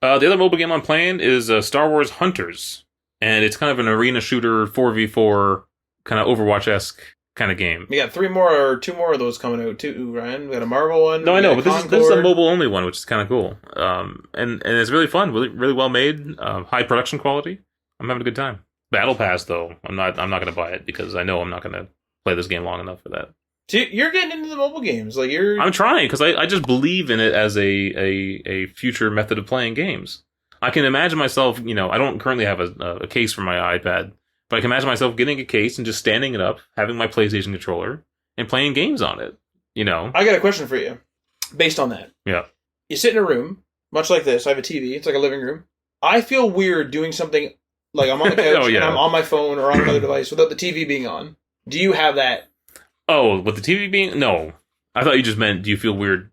[SPEAKER 1] The other mobile game I'm playing is Star Wars Hunters, and it's kind of an arena shooter 4v4 kind of Overwatch-esque kind of game.
[SPEAKER 2] We got 2 more of those coming out too, Ryan. We got a Marvel one.
[SPEAKER 1] No, I know, but this is a mobile only one, which is kind of cool. And it's really fun, really really well made, high production quality. I'm having a good time. Battle Pass, though, I'm not going to buy it because I know I'm not going to play this game long enough for that.
[SPEAKER 2] So you're getting into the mobile games, like
[SPEAKER 1] I'm trying because I just believe in it as a future method of playing games. I can imagine myself, I don't currently have a case for my iPad, but I can imagine myself getting a case and just standing it up, having my PlayStation controller, and playing games on it.
[SPEAKER 2] I got a question for you, based on that.
[SPEAKER 1] Yeah.
[SPEAKER 2] You sit in a room much like this. I have a TV. It's like a living room. I feel weird doing something. Like I'm on the couch and I'm on my phone or on another device without the TV being on. Do you have that? Oh,
[SPEAKER 1] with the TV being... No. I thought you just meant, do you feel weird,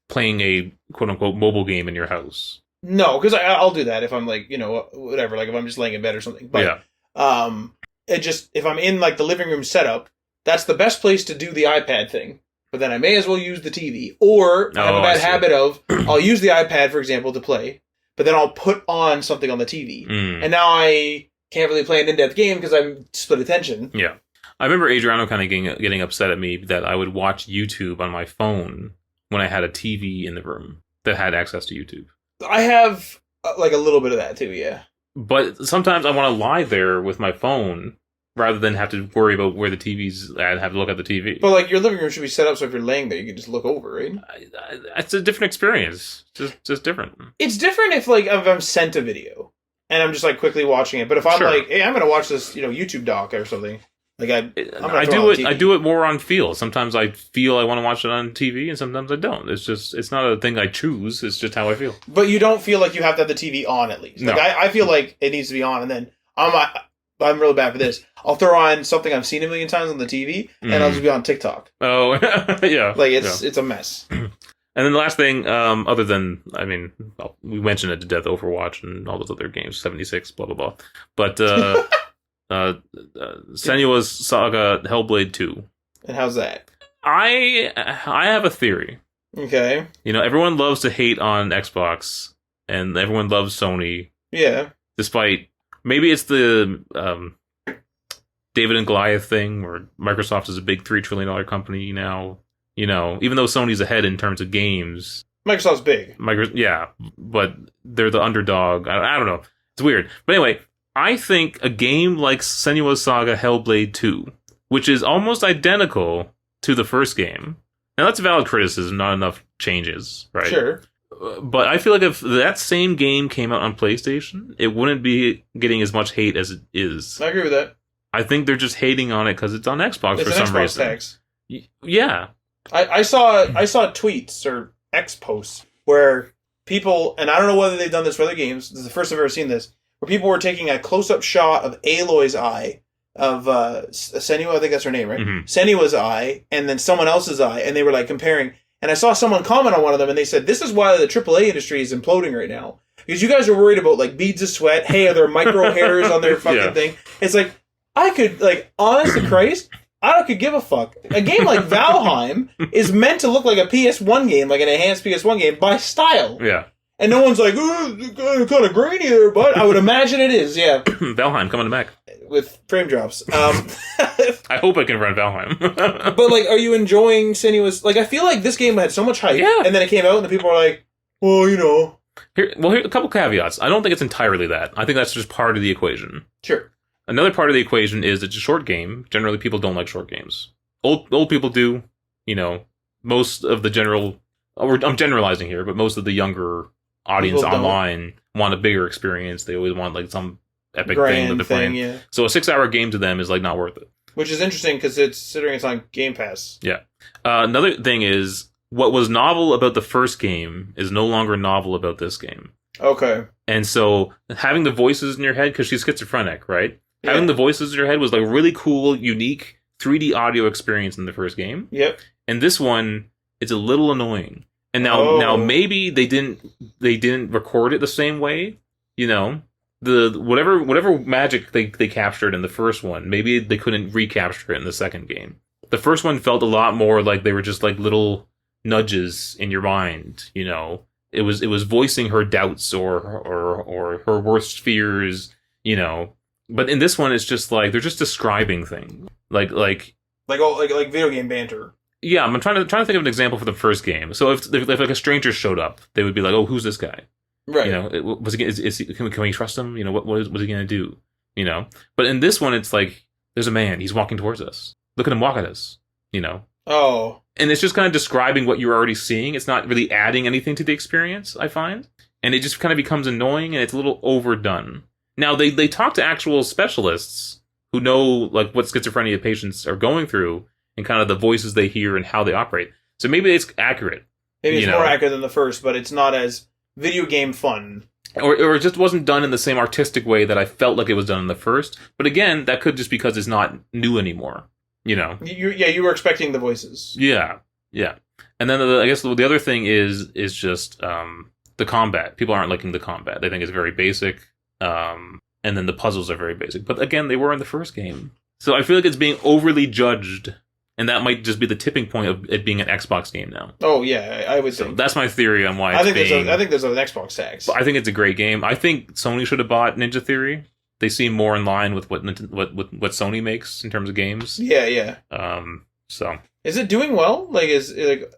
[SPEAKER 1] playing a quote-unquote mobile game in your house?
[SPEAKER 2] No, because I'll do that if I'm like, whatever, like if I'm just laying in bed or something. But, if I'm in like the living room setup, that's the best place to do the iPad thing. But then I may as well use the TV. Or I have a bad habit of, I'll use the iPad, for example, to play. But then I'll put on something on the TV. And now I can't really play an in-depth game because I'm split attention.
[SPEAKER 1] Yeah. I remember Adriano kind of getting upset at me that I would watch YouTube on my phone when I had a TV in the room that had access to YouTube.
[SPEAKER 2] I have like a little bit of that too, yeah.
[SPEAKER 1] But sometimes I want to lie there with my phone rather than have to worry about where the TV's at and have to look at the TV.
[SPEAKER 2] But like your living room should be set up so if you're laying there, you can just look over, right?
[SPEAKER 1] It's a different experience. Just different.
[SPEAKER 2] It's different if I'm sent a video and I'm just like quickly watching it. But if I'm like, hey, I'm going to watch this, YouTube doc or something, Like I'm
[SPEAKER 1] I do it. I do it more on feel. Sometimes I feel I want to watch it on TV, and sometimes I don't. It's not a thing I choose. It's just how I feel.
[SPEAKER 2] But you don't feel like you have to have the TV on at least. Like
[SPEAKER 1] No.
[SPEAKER 2] I feel like it needs to be on, and then I'm really bad for this. I'll throw on something I've seen a million times on the TV, and I'll just be on TikTok.
[SPEAKER 1] Oh, yeah.
[SPEAKER 2] Like it's a mess.
[SPEAKER 1] And then the last thing, other than, I mean, we mentioned it to death, Overwatch and all those other games, 76, blah, blah, blah. But Senua's Saga Hellblade 2.
[SPEAKER 2] And how's that?
[SPEAKER 1] I have a theory.
[SPEAKER 2] Okay.
[SPEAKER 1] You know, everyone loves to hate on Xbox, and everyone loves Sony.
[SPEAKER 2] Yeah.
[SPEAKER 1] Despite, maybe it's the David and Goliath thing, where Microsoft is a big $3 trillion company now. You know, even though Sony's ahead in terms of games.
[SPEAKER 2] Microsoft's big.
[SPEAKER 1] Yeah, but they're the underdog. I don't know. It's weird. But anyway, I think a game like Senua's Saga Hellblade 2, which is almost identical to the first game. Now, that's a valid criticism, not enough changes, right?
[SPEAKER 2] Sure.
[SPEAKER 1] But I feel like if that same game came out on PlayStation, it wouldn't be getting as much hate as it is.
[SPEAKER 2] I agree with that.
[SPEAKER 1] I think they're just hating on it because it's on Xbox
[SPEAKER 2] It's
[SPEAKER 1] for
[SPEAKER 2] an
[SPEAKER 1] some
[SPEAKER 2] Xbox
[SPEAKER 1] reason.
[SPEAKER 2] tax.
[SPEAKER 1] Yeah.
[SPEAKER 2] I saw tweets or X posts where people, and I don't know whether they've done this for other games, this is the first I've ever seen this, where people were taking a close-up shot of Aloy's eye, of Senua, I think that's her name, right?
[SPEAKER 1] Mm-hmm.
[SPEAKER 2] Senua's eye, and then someone else's eye, and they were like comparing. And I saw someone comment on one of them, and they said, this is why the AAA industry is imploding right now. Because you guys are worried about, like, beads of sweat, hey, are there micro hairs on their fucking thing? It's like, I could, like, honest to Christ, I could give a fuck. A game like Valheim is meant to look like a PS1 game, like an enhanced PS1 game, by style.
[SPEAKER 1] Yeah.
[SPEAKER 2] And no one's like, oh, it's kind of grainy there, but I would imagine it is, yeah.
[SPEAKER 1] Valheim coming to Mac.
[SPEAKER 2] With frame drops.
[SPEAKER 1] I hope I can run Valheim.
[SPEAKER 2] But, like, are you enjoying Senua's... Like, I feel like this game had so much hype, and then it came out, and the people are like, well, you know...
[SPEAKER 1] Here a couple caveats. I don't think it's entirely that. I think that's just part of the equation.
[SPEAKER 2] Sure.
[SPEAKER 1] Another part of the equation is it's a short game. Generally, people don't like short games. Old people do. You know, most of the general... I'm generalizing here, but most of the younger audience online want a bigger experience. They always want, like, some epic thing that they're playing.
[SPEAKER 2] Yeah.
[SPEAKER 1] So a 6-hour game to them is, like, not worth it.
[SPEAKER 2] Which is interesting, because considering it's on Game Pass.
[SPEAKER 1] Yeah. Another thing is, what was novel about the first game is no longer novel about this game.
[SPEAKER 2] Okay.
[SPEAKER 1] And so having the voices in your head, because she's schizophrenic, right? Yeah. Having the voices in your head was like a really cool, unique 3D audio experience in the first game.
[SPEAKER 2] Yep.
[SPEAKER 1] And this one, it's a little annoying. And now maybe they didn't record it the same way. You know, the whatever magic they captured in the first one, maybe they couldn't recapture it in the second game. The first one felt a lot more like they were just like little nudges in your mind. You know, it was voicing her doubts or her worst fears. You know. But in this one, it's just like they're just describing things, like video game banter. Yeah, I'm trying to think of an example for the first game. So if like a stranger showed up, they would be like, "Oh, who's this guy?"
[SPEAKER 2] Right.
[SPEAKER 1] You know, can we trust him? You know, what's he gonna do? You know. But in this one, it's like there's a man. He's walking towards us. Look at him walk at us. You know.
[SPEAKER 2] Oh. And
[SPEAKER 1] it's just kind of describing what you're already seeing. It's not really adding anything to the experience, I find, and it just kind of becomes annoying and it's a little overdone. Now, they talk to actual specialists who know, like, what schizophrenia patients are going through and kind of the voices they hear and how they operate. So maybe it's accurate.
[SPEAKER 2] Maybe it's more accurate than the first, but it's not as video game fun.
[SPEAKER 1] Or it just wasn't done in the same artistic way that I felt like it was done in the first. But again, that could just because it's not new anymore, you know?
[SPEAKER 2] You were expecting the voices.
[SPEAKER 1] Yeah. And then I guess the other thing is just the combat. People aren't liking the combat. They think it's very basic. And then the puzzles are very basic. But again, they were in the first game. So I feel like it's being overly judged. And that might just be the tipping point of it being an Xbox game now.
[SPEAKER 2] Oh, yeah, I would think.
[SPEAKER 1] So that's my theory on why
[SPEAKER 2] I think there's an Xbox tax.
[SPEAKER 1] But I think it's a great game. I think Sony should have bought Ninja Theory. They seem more in line with what Sony makes in terms of games.
[SPEAKER 2] Yeah.
[SPEAKER 1] So...
[SPEAKER 2] Is it doing well? Like,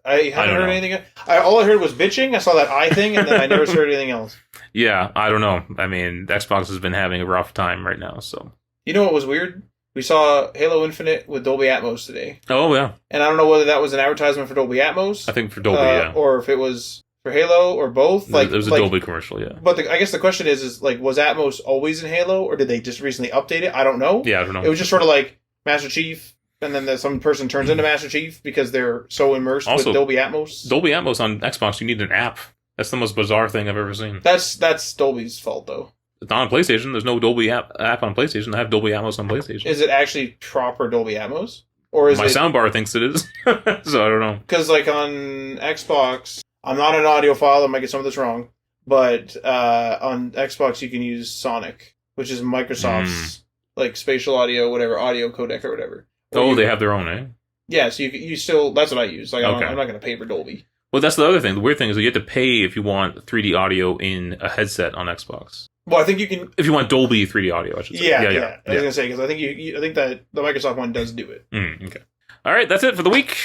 [SPEAKER 2] I haven't heard anything. All I heard was bitching. I saw that eye thing, and then I never heard anything else.
[SPEAKER 1] Yeah, I don't know. I mean, Xbox has been having a rough time right now, so.
[SPEAKER 2] You know what was weird? We saw Halo Infinite with Dolby Atmos today.
[SPEAKER 1] Oh, yeah.
[SPEAKER 2] And I don't know whether that was an advertisement for Dolby Atmos.
[SPEAKER 1] I think for Dolby, yeah.
[SPEAKER 2] Or if it was for Halo, or both.
[SPEAKER 1] It was a Dolby commercial, yeah.
[SPEAKER 2] But I guess the question is, was Atmos always in Halo, or did they just recently update it? I don't know.
[SPEAKER 1] Yeah, I don't know.
[SPEAKER 2] It was just sort of like, Master Chief, and then some person turns into Master Chief because they're so immersed
[SPEAKER 1] Also,
[SPEAKER 2] with Dolby Atmos.
[SPEAKER 1] Dolby Atmos on Xbox, you need an app. That's the most bizarre thing I've ever seen.
[SPEAKER 2] That's Dolby's fault, though.
[SPEAKER 1] It's not on PlayStation. There's no Dolby app on PlayStation. I have Dolby Atmos on PlayStation.
[SPEAKER 2] Is it actually proper Dolby Atmos? Or is
[SPEAKER 1] My soundbar thinks it is. So I don't know.
[SPEAKER 2] Because, like, on Xbox, I'm not an audiophile, I might get some of this wrong, but on Xbox you can use Sonic, which is Microsoft's, like, spatial audio, whatever, audio codec or whatever.
[SPEAKER 1] Oh, they have their own, eh?
[SPEAKER 2] Yeah, so you still, that's what I use. Like,
[SPEAKER 1] Okay.
[SPEAKER 2] I'm not going to pay for Dolby.
[SPEAKER 1] Well, that's the other thing. The weird thing is that you have to pay if you want 3D audio in a headset on Xbox.
[SPEAKER 2] Well, I think you can...
[SPEAKER 1] If you want Dolby 3D audio, I should say.
[SPEAKER 2] Yeah. I was going to say, because I think that the Microsoft one does do it.
[SPEAKER 1] Okay. All right, that's it for the week.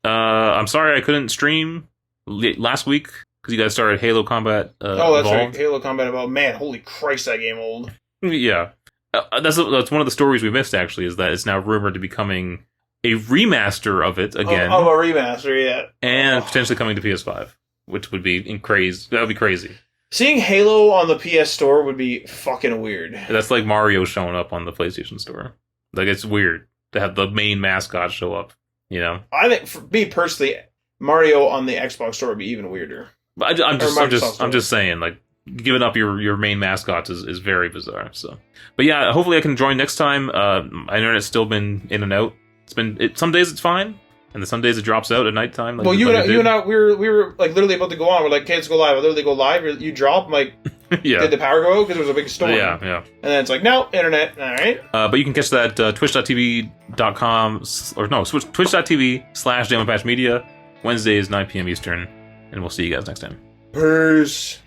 [SPEAKER 1] I'm sorry I couldn't stream last week because you guys started Halo Combat
[SPEAKER 2] That's
[SPEAKER 1] Evolved.
[SPEAKER 2] right. Halo Combat Evolved. Man, holy Christ, that game old.
[SPEAKER 1] Yeah. That's one of the stories we missed, actually, is that it's now rumored to be coming a remaster of it again.
[SPEAKER 2] Of a remaster, yeah.
[SPEAKER 1] And potentially coming to PS5, which would be crazy. That would be crazy.
[SPEAKER 2] Seeing Halo on the PS Store would be fucking weird.
[SPEAKER 1] That's like Mario showing up on the PlayStation Store. Like, it's weird to have the main mascot show up, you know?
[SPEAKER 2] I think, for me personally, Mario on the Xbox Store would be even weirder.
[SPEAKER 1] But I'm just saying, like, giving up your main mascots is very bizarre. So, but yeah, hopefully I can join next time. My internet's still been in and out. Some days it's fine, and then some days it drops out at nighttime. Like,
[SPEAKER 2] well, you and I, we were like literally about to go on. We're like, okay, let's go live. I literally go live. You drop. I'm like,
[SPEAKER 1] yeah.
[SPEAKER 2] Did the power go out because there was a big storm?
[SPEAKER 1] Yeah.
[SPEAKER 2] And then it's like, no, internet. All right.
[SPEAKER 1] But you can catch that twitch.tv.com twitch.tv/JamandPatchMedia. Wednesdays 9 p.m. Eastern, and we'll see you guys next time.
[SPEAKER 2] Peace.